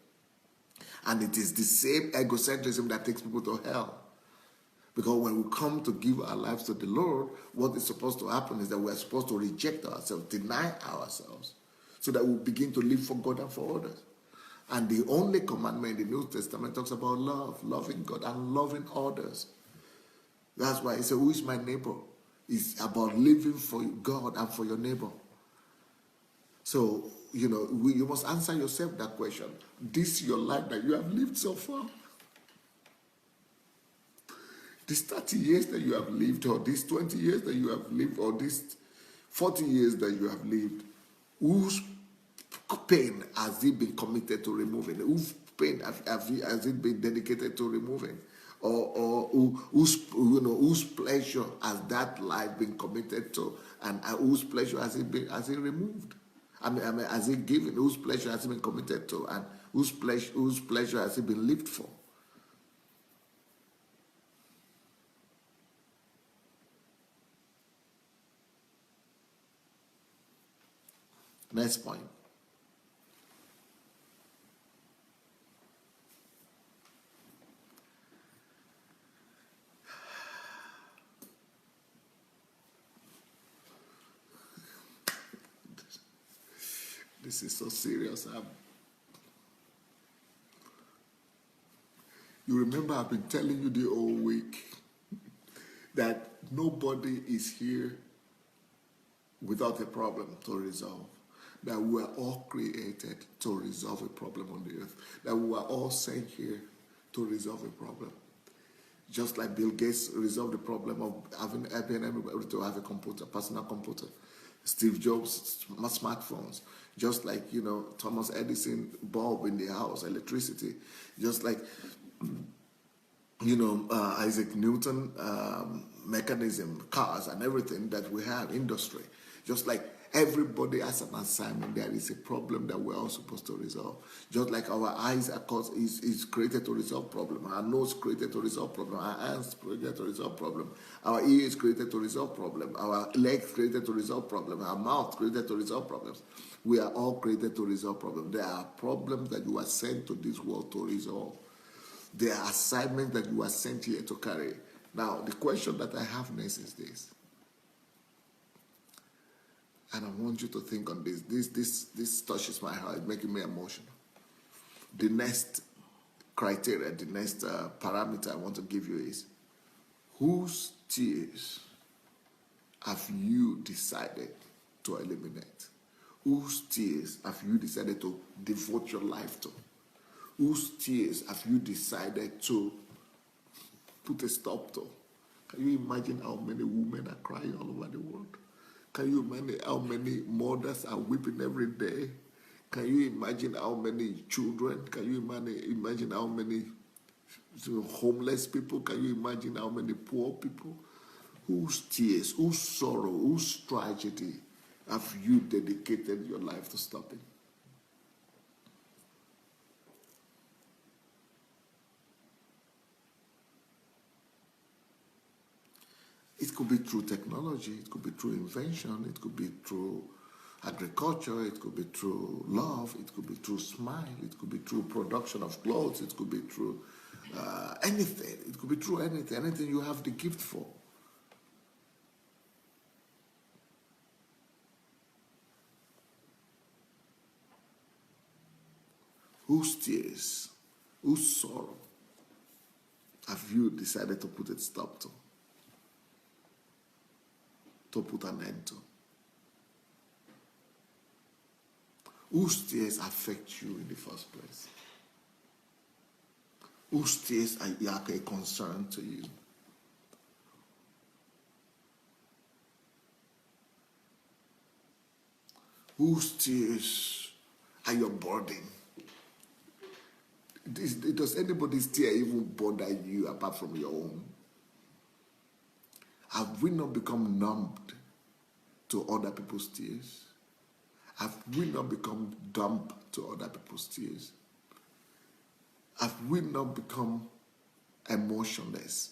And it is the same egocentrism that takes people to hell. Because when we come to give our lives to the Lord, what is supposed to happen is that we are supposed to reject ourselves, deny ourselves, so that we begin to live for God and for others. And the only commandment in the New Testament talks about love, loving God and loving others. That's why it says, who is my neighbor? It's about living for God and for your neighbor. So, you must answer yourself that question. This is your life that you have lived so far. This 30 years that you have lived, or this 20 years that you have lived, or this 40 years that you have lived, whose pain has it been committed to removing? Whose pain has it been dedicated to removing? Or whose pleasure has that life been committed to, and whose pleasure has it removed? I mean, has it given? Whose pleasure has it been committed to, and whose pleasure has it been lived for? Next point. This is so serious. You remember I've been telling you the whole week that nobody is here without a problem to resolve. That we are all created to resolve a problem on the earth. That we are all sent here to resolve a problem. Just like Bill Gates resolved the problem of having everybody to have a computer, personal computer. Steve Jobs, smartphones. Just like, Thomas Edison, bulb in the house, electricity. Just like, Isaac Newton, mechanism, cars and everything that we have, industry. Just like everybody has an assignment. There is a problem that we're all supposed to resolve. Just like our eyes is created to resolve problem. Our nose created to resolve problem. Our hands created to resolve problem. Our ears created to resolve problem. Our legs created to resolve problem. Our mouth created to resolve problems. We are all created to resolve problems. There are problems that you are sent to this world to resolve. There are assignments that you are sent here to carry. Now, the question that I have next is this. And I want you to think on this. This touches my heart, making me emotional. The next criteria, the next parameter I want to give you is, whose tears have you decided to eliminate? Whose tears have you decided to devote your life to? Whose tears have you decided to put a stop to? Can you imagine how many women are crying all over the world? Can you imagine how many mothers are weeping every day? Can you imagine how many children? Can you imagine how many homeless people? Can you imagine how many poor people? Whose tears, whose sorrow, whose tragedy have you dedicated your life to stopping? It could be through technology, it could be through invention, it could be through agriculture, it could be through love, it could be through smile, it could be through production of clothes, it could be through anything. It could be through anything you have the gift for. Whose tears, whose sorrow have you decided to put a stop to put an end to? Whose tears affect you in the first place? Whose tears are a concern to you? Whose tears are your burden? Does anybody's tear even bother you apart from your own? Have we not become numbed to other people's tears? Have we not become dumb to other people's tears? Have we not become emotionless?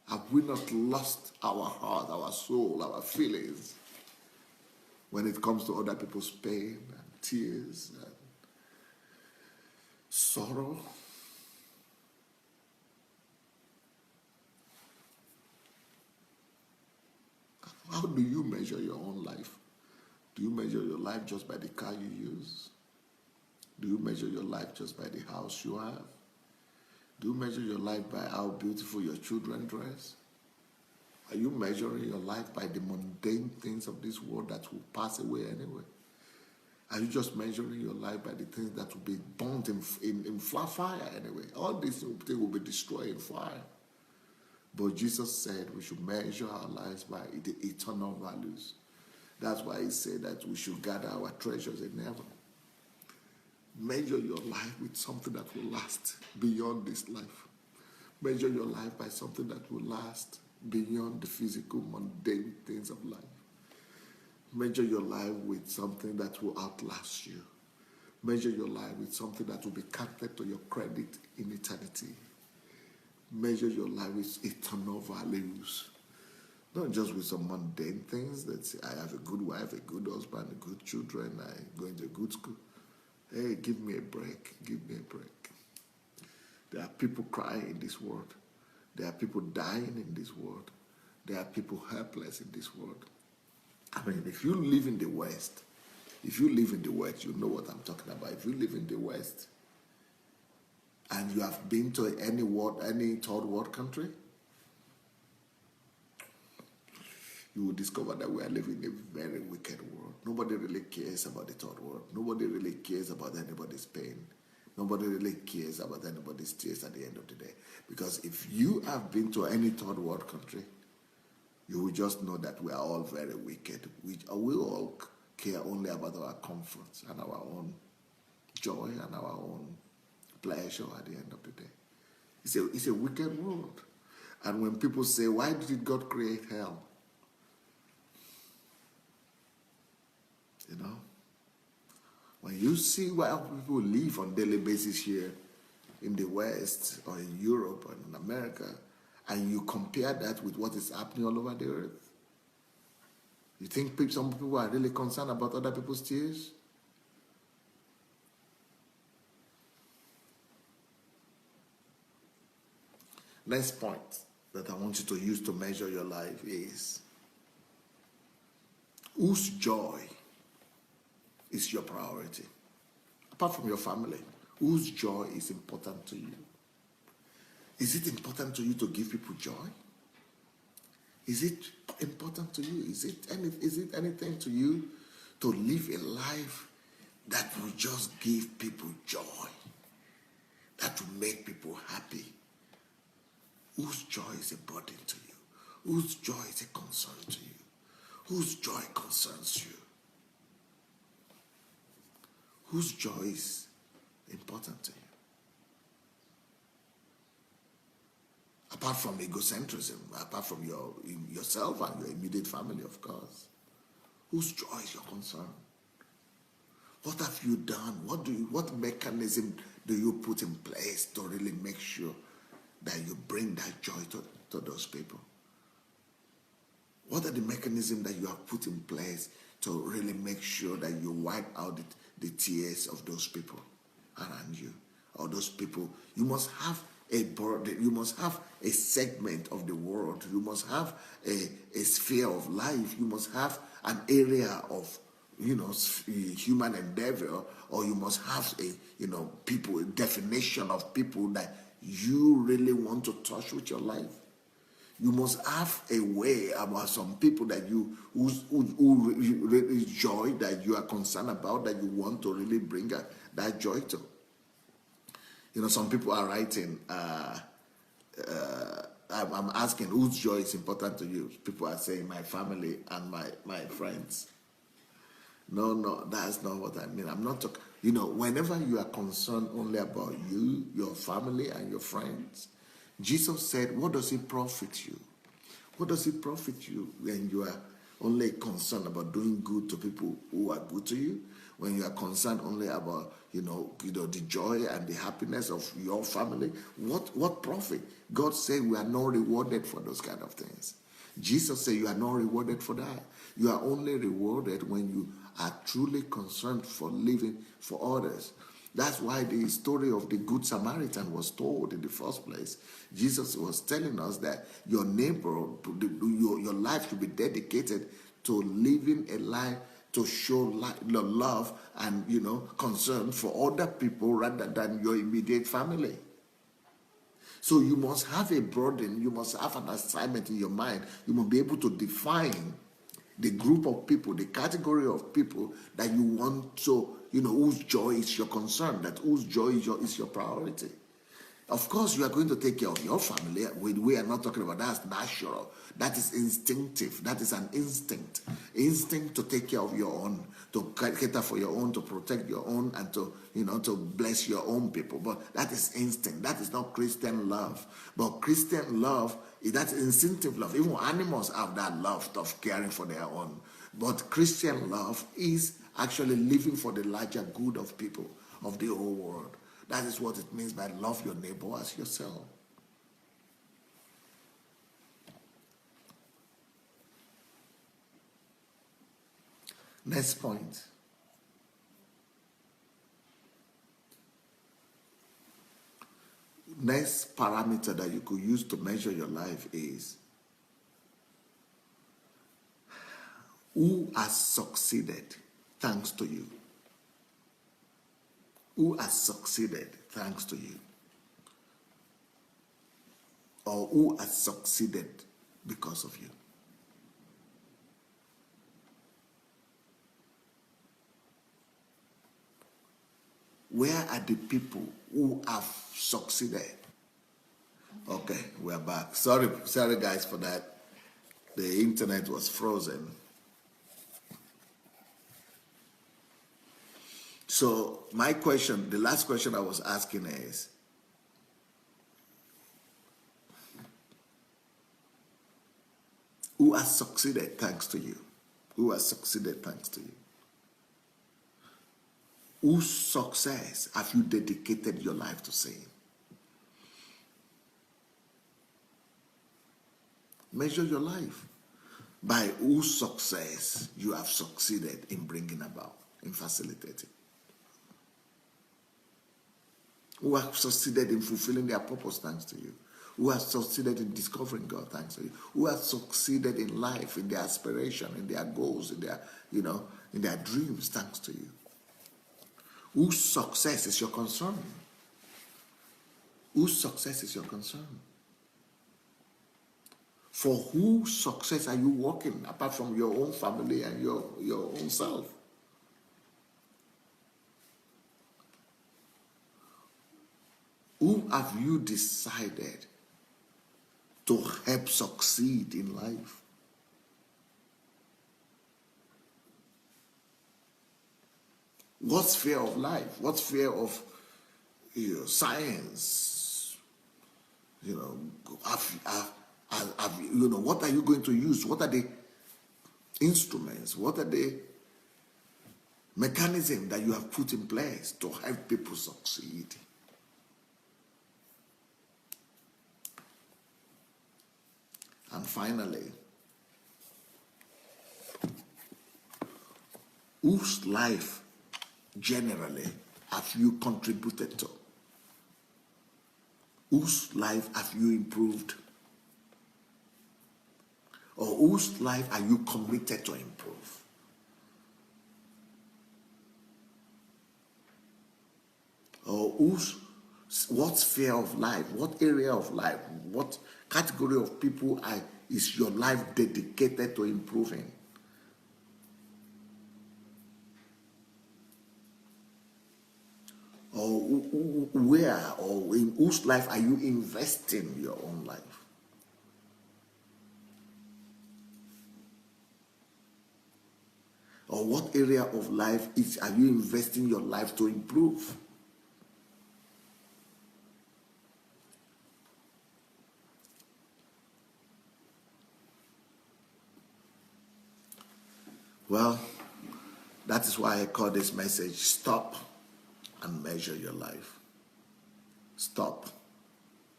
Have we not lost our heart, our soul, our feelings when it comes to other people's pain and tears and sorrow? How do you measure your own life? Do you measure your life just by the car you use? Do you measure your life just by the house you have? Do you measure your life by how beautiful your children dress? Are you measuring your life by the mundane things of this world that will pass away anyway? Are you just measuring your life by the things that will be burnt in fire anyway? All these things will be destroyed in fire. But Jesus said we should measure our lives by the eternal values. That's why he said that we should gather our treasures in heaven. Measure your life with something that will last beyond this life. Measure your life by something that will last beyond the physical, mundane things of life. Measure your life with something that will outlast you. Measure your life with something that will be counted to your credit in eternity. Measure your life with eternal values. Not just with some mundane things that say, I have a good wife, a good husband, good children, I go into a good school. Hey, give me a break. Give me a break. There are people crying in this world. There are people dying in this world. There are people helpless in this world. I mean, if you live in the West, you know what I'm talking about. If you live in the West and you have been to any third world country, you will discover that we are living in a very wicked world. Nobody really cares about the third world. Nobody really cares about anybody's pain. Nobody really cares about anybody's tears at the end of the day. Because if you have been to any third world country, you will just know that we are all very wicked. We all care only about our comforts and our own joy and our own pleasure at the end of the day. It's a wicked world. And when people say, why did God create hell? You know? When you see why people live on a daily basis here in the West or in Europe or in America, and you compare that with what is happening all over the earth, you think some people are really concerned about other people's tears? Next point that I want you to use to measure your life is, whose joy is your priority? Apart from your family, whose joy is important to you? Is it important to you to give people joy? Is it important to you? Is it anything to you to live a life that will just give people joy, that will make people happy? Whose joy is a burden to you? Whose joy is a concern to you? Whose joy concerns you? Whose joy is important to you? Apart from egocentrism, apart from yourself and your immediate family, of course. Whose joy is your concern? What have you done? What mechanism do you put in place to really make sure that you bring that joy to those people? What are the mechanisms that you have put in place to really make sure that you wipe out the tears of those people around you, or those people. You must have a burden. You must have a segment of the world. You must have a sphere of life. You must have an area of, human endeavor, or you must have a definition of people that you really want to touch with your life. You must have a way about some people that whose really joy that you are concerned about, that you want to really bring that joy to. Some people are writing, I'm asking, whose joy is important to you? People are saying, my family and my friends. No, that's not what I mean. I'm not talking, whenever you are concerned only about you, your family, and your friends, Jesus said, what does it profit you? What does it profit you when you are only concerned about doing good to people who are good to you? When you are concerned only about, the joy and the happiness of your family? What profit? God said we are not rewarded for those kind of things. Jesus said you are not rewarded for that. You are only rewarded when you are truly concerned for living for others. That's why the story of the Good Samaritan was told in the first place. Jesus was telling us that your neighbor, your life should be dedicated to living a life to show love and, concern for other people rather than your immediate family. So you must have a burden, you must have an assignment in your mind. You must be able to define the group of people, the category of people that you want to, whose joy is your concern, that whose joy is your priority. Of course, you are going to take care of your family. We are not talking about that's natural. That is instinctive. That is an instinct. Instinct to take care of your own, to cater for your own, to protect your own, and to, to bless your own people. But that is instinct. That is not Christian love. But Christian love, that's instinctive love. Even animals have that love of caring for their own. But Christian love is actually living for the larger good of people, of the whole world. That is what it means by love your neighbor as yourself. Next point. Next parameter that you could use to measure your life is who has succeeded thanks to you. Who has succeeded thanks to you? Or who has succeeded because of you? Where are the people who have succeeded? Okay, we're back. Sorry guys for that. The internet was frozen. So my question, the last question I was asking is, who has succeeded thanks to you? Who has succeeded thanks to you? Whose success have you dedicated your life to seeing? Measure your life by whose success you have succeeded in bringing about, in facilitating. Who have succeeded in fulfilling their purpose thanks to you. Who have succeeded in discovering God thanks to you. Who have succeeded in life, in their aspiration, in their goals, in their, in their dreams thanks to you. Whose success is your concern? Whose success is your concern? For whose success are you working apart from your own family and your own self? Who have you decided to help succeed in life? What sphere of life? What sphere of science? What are you going to use? What are the instruments? What are the mechanisms that you have put in place to help people succeed? And finally, Whose life generally have you contributed to? Whose life have you improved? Or whose life are you committed to improve? Or what sphere of life, what area of life, what category of people is your life dedicated to improving? Or where or in whose life are you investing your own life? Or what area of life are you investing your life to improve? Well, that is why I call this message, Stop and Measure Your Life. Stop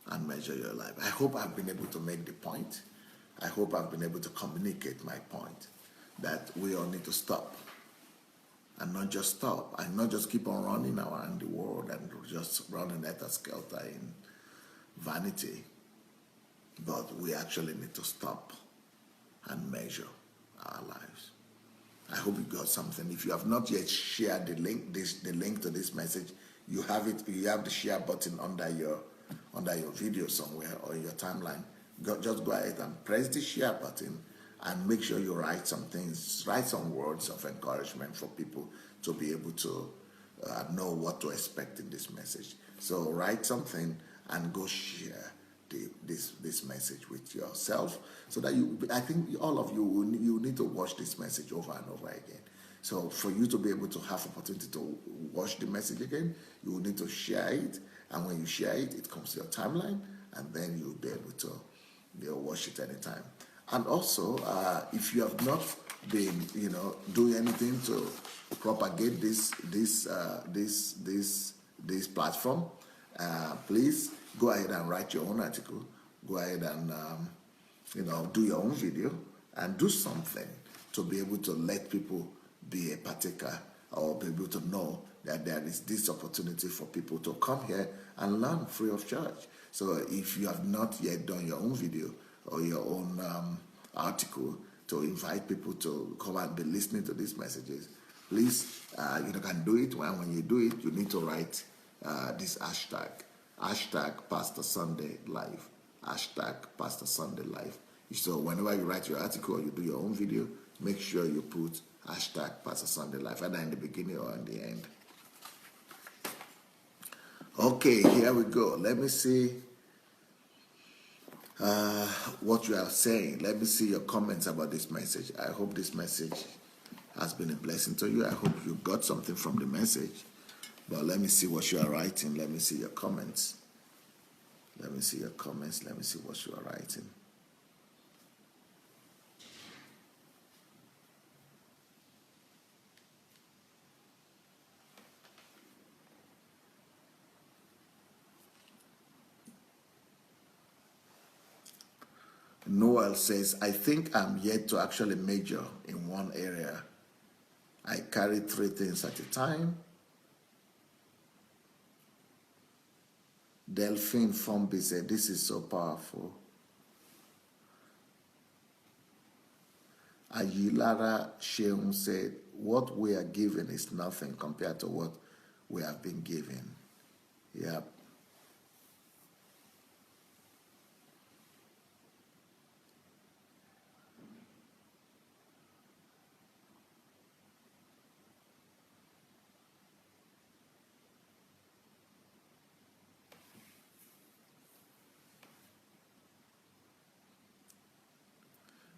and measure your life. I hope I've been able to make the point. I hope I've been able to communicate my point, that we all need to stop. And not just stop, and not just keep on running around the world and just running helter-skelter in vanity, but we actually need to stop and measure our lives. I hope you got something. If you have not yet shared the link to this message, you have it. You have the share button under your video somewhere or in your timeline. Just go ahead and press the share button and make sure you write some things, write some words of encouragement for people to be able to know what to expect in this message. So write something and go share this message with yourself, so that I think all of you need to watch this message over and over again. So for you to be able to have opportunity to watch the message again, you will need to share it, and when you share it, it comes to your timeline, and then you'll be able to watch it anytime. And also, if you have not been, doing anything to propagate this platform, please go ahead and write your own article. Go ahead and do your own video and do something to be able to let people be a partaker, or be able to know that there is this opportunity for people to come here and learn free of charge. So if you have not yet done your own video or your own article to invite people to come and be listening to these messages, please, you can do it. When you do it, you need to write this hashtag Pastor Sandey Live, hashtag Pastor Sandey Live. So whenever you write your article or you do your own video, make sure you put hashtag Pastor Sandey Live, either in the beginning or in the end. Okay, here we go. Let me see what you are saying. Let me see your comments about this message. I hope this message has been a blessing to you. I hope you got something from the message. But let me see what you are writing. Let me see your comments. Let me see your comments. Let me see what you are writing. Noel says, I think I'm yet to actually major in one area. I carry 3 things at a time. Delphine Fombi said, this is so powerful. Ayilara Sheung said, what we are given is nothing compared to what we have been given. Yep.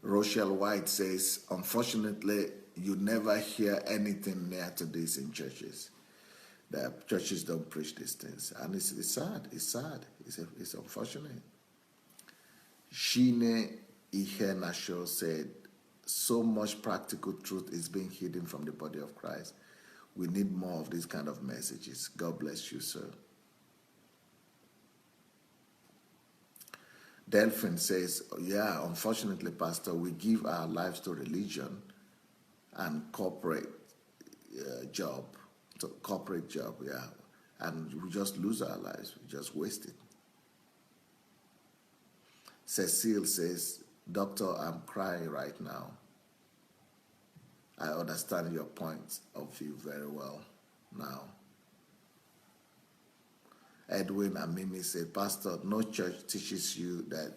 Rochelle White says, unfortunately, you never hear anything near to this in churches. The churches don't preach these things. And it's sad. It's sad. It's unfortunate. Shine Ihenasho said, so much practical truth is being hidden from the body of Christ. We need more of these kind of messages. God bless you, sir. Delphine says, yeah, unfortunately, Pastor, we give our lives to religion and corporate job, corporate job, yeah. And we just lose our lives. We just waste it. Cecile says, Doctor, I'm crying right now. I understand your point of view very well now. Edwin and Mimi said, Pastor, no church teaches you that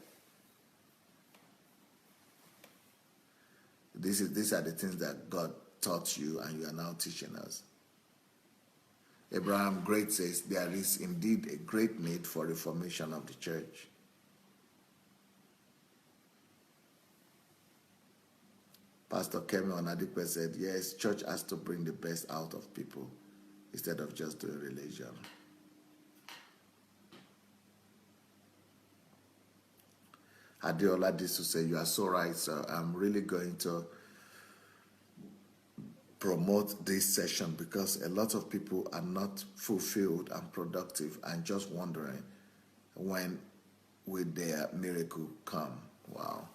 these are the things that God taught you and you are now teaching us. Abraham Great says, there is indeed a great need for reformation of the church. Pastor Kemi Onadipe said, yes, church has to bring the best out of people instead of just doing religion. Adeola Disu said, you are so right, sir. I'm really going to promote this session because a lot of people are not fulfilled and productive and just wondering when will their miracle come. Wow.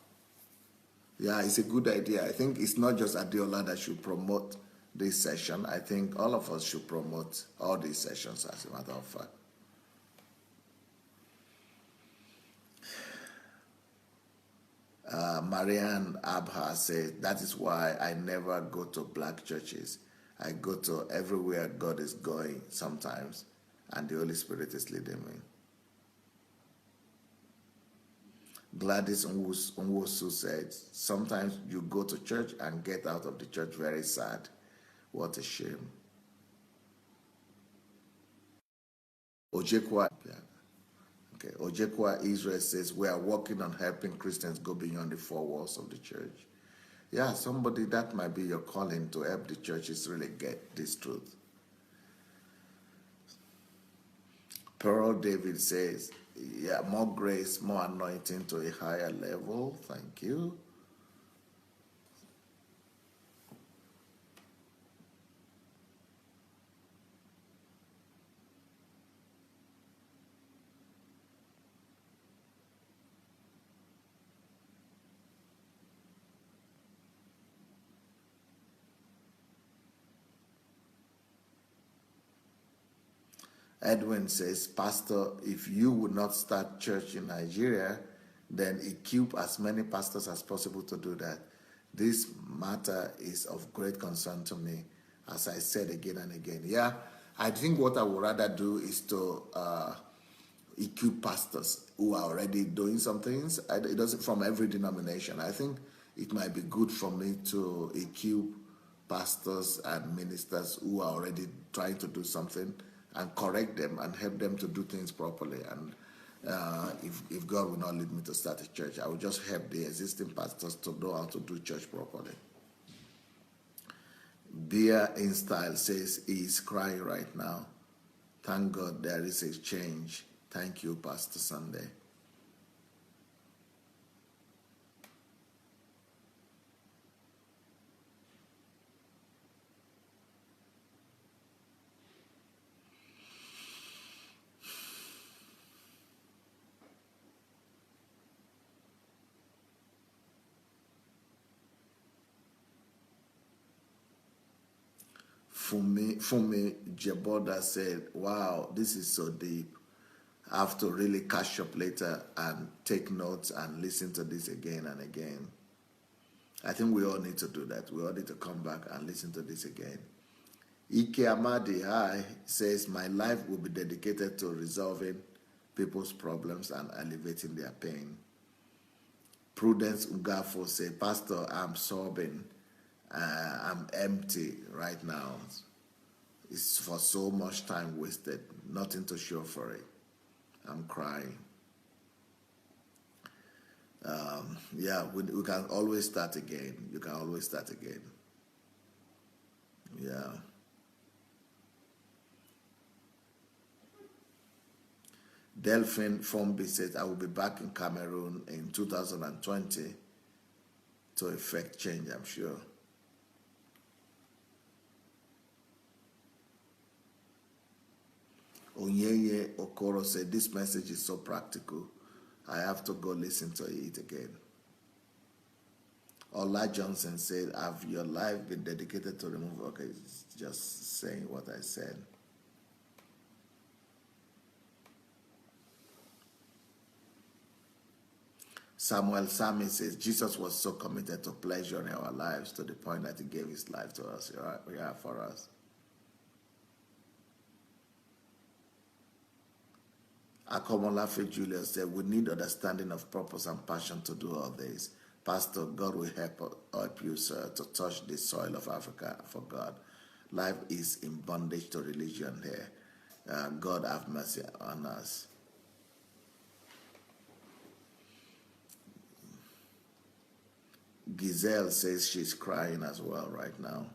Yeah, it's a good idea. I think it's not just Adeola that should promote this session. I think all of us should promote all these sessions, as a matter of fact. Marianne Abha says, that is why I never go to black churches. I go to everywhere God is going sometimes, and the Holy Spirit is leading me. Gladys Nwosu said, sometimes you go to church and get out of the church very sad. What a shame. Ojekwa Israel says, we are working on helping Christians go beyond the four walls of the church. Yeah, somebody, that might be your calling, to help the churches really get this truth. Pearl David says, yeah, more grace, more anointing to a higher level. Thank you. Edwin says, Pastor, if you would not start church in Nigeria, then equip as many pastors as possible to do that. This matter is of great concern to me, as I said again and again. Yeah, I think what I would rather do is to equip pastors who are already doing some things. It doesn't from every denomination. I think it might be good for me to equip pastors and ministers who are already trying to do something and correct them and help them to do things properly. And if God will not lead me to start a church, I will just help the existing pastors to know how to do church properly. Beer in Style says he is crying right now. Thank God there is a change. Thank you, Pastor Sandey. Fumi Jeboda said, wow, this is so deep. I have to really catch up later and take notes and listen to this again and again. I think we all need to do that. We all need to come back and listen to this again. Ike Amadi High says, my life will be dedicated to resolving people's problems and alleviating their pain. Prudence Ungafo says, Pastor, I'm sobbing. I'm empty right now. It's for so much time wasted, nothing to show for it. I'm crying. Yeah, we can always start again. You can always start again. Yeah. Delphine Fombi says, I will be back in Cameroon in 2020 to effect change, I'm sure. Onyeye Okoro said, this message is so practical. I have to go listen to it again. Ola Johnson said, have your life been dedicated to remove? Okay, just saying what I said. Samuel Sami says, Jesus was so committed to pleasure in our lives to the point that he gave his life to us. Yeah, for us. Akomolafe Julius said, we need understanding of purpose and passion to do all this. Pastor, God will help you, sir, to touch the soil of Africa for God. Life is in bondage to religion here. God have mercy on us. Giselle says she's crying as well right now.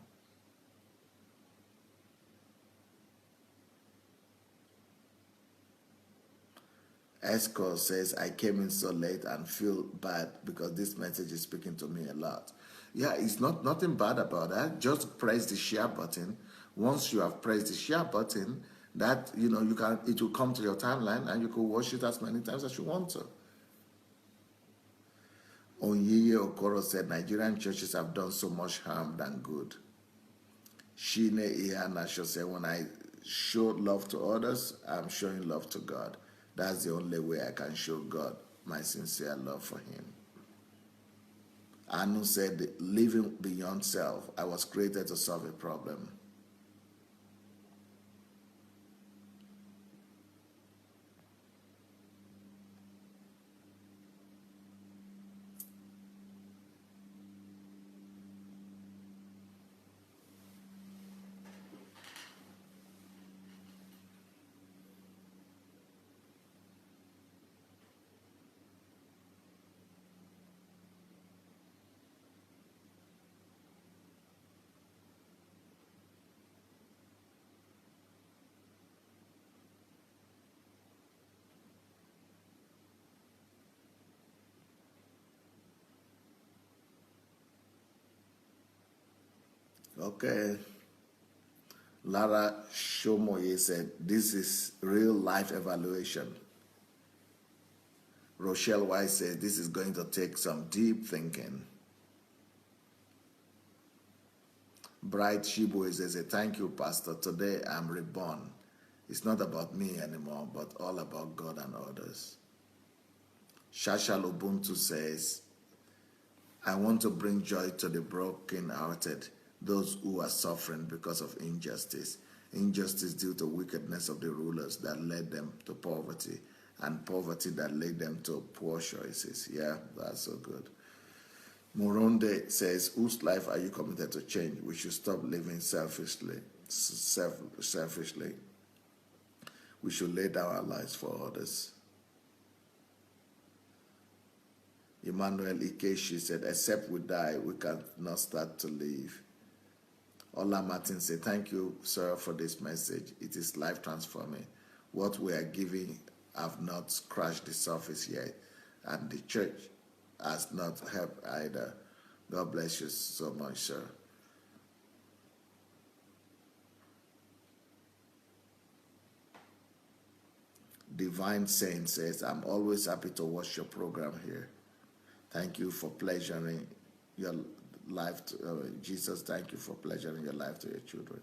Esco says, I came in so late and feel bad because this message is speaking to me a lot. Yeah, it's nothing bad about that. Just press the share button. Once you have pressed the share button, that it will come to your timeline and you can watch it as many times as you want to. Onyeye Okoro said, Nigerian churches have done so much harm than good. Shine Ihanasho said, when I show love to others, I'm showing love to God. That's the only way I can show God my sincere love for him. Anu said, living beyond self, I was created to solve a problem. Okay. Lara Shomoye said, this is real life evaluation. Rochelle White says, this is going to take some deep thinking. Bright Shibu says, thank you, Pastor. Today I'm reborn. It's not about me anymore, but all about God and others. Shashal Ubuntu says, I want to bring joy to the broken-hearted, those who are suffering because of injustice. Injustice due to wickedness of the rulers that led them to poverty, and poverty that led them to poor choices. Yeah, that's so good. Moronde says, whose life are you committed to change? We should stop living selfishly. We should lay down our lives for others. Emmanuel Ikeshi said, except we die, we cannot start to live. Ola Martin said, thank you, sir, for this message. It is life transforming. What we are giving have not scratched the surface yet, and the church has not helped either. God bless you so much, sir. Divine Saint says, I'm always happy to watch your program here. Thank you for pleasuring your life. Jesus, thank you for pleasuring your life to your children.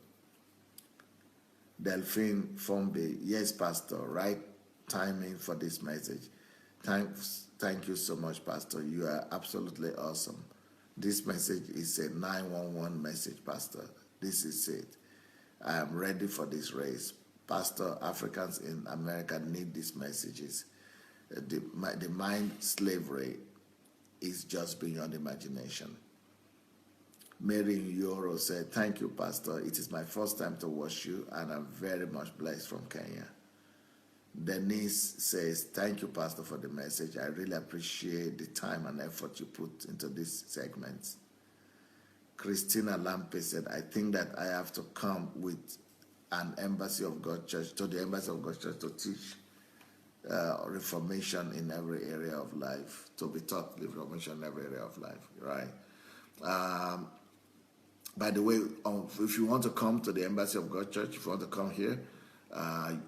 Delphine Fombe, yes, Pastor, right timing for this message. Thank you so much, Pastor. You are absolutely awesome. This message is a 911 message, Pastor. This is it. I am ready for this race. Pastor, Africans in America need these messages. The mind slavery is just beyond imagination. Mary Yoro said, thank you, Pastor. It is my first time to watch you, and I'm very much blessed from Kenya. Denise says, thank you, Pastor, for the message. I really appreciate the time and effort you put into this segment. Christina Lampe said, I think that I have to come with an Embassy of God Church, to the Embassy of God Church, to teach reformation in every area of life, to be taught reformation in every area of life, right? By the way, if you want to come to the Embassy of God Church, if you want to come here,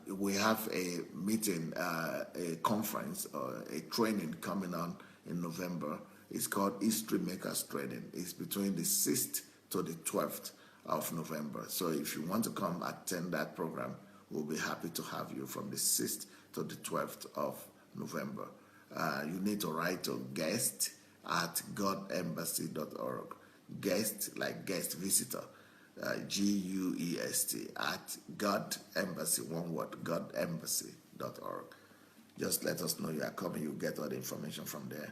we have a meeting, a conference, or a training coming on in November, It's called History Makers Training. It's between the 6th to the 12th of November. So if you want to come attend that program, we'll be happy to have you from the 6th to the 12th of November. You need to write to guest at godembassy.org. Guest, like guest visitor. GUEST at God Embassy, one word, godembassy.org. Just let us know you are coming. You'll get all the information from there.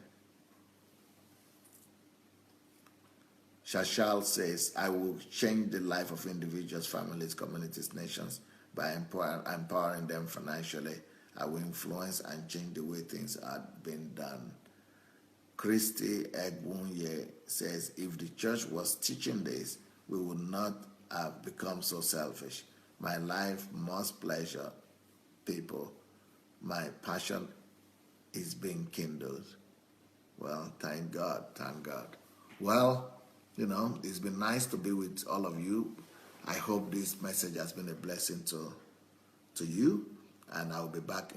Shashal says, I will change the life of individuals, families, communities, nations by empowering them financially. I will influence and change the way things are being done. Christy Egwunye says, if the church was teaching this, we would not have become so selfish. My life must pleasure people. My passion is being kindled. Well, thank God, thank God. Well, you know, it's been nice to be with all of you. I hope this message has been a blessing to you, and I'll be back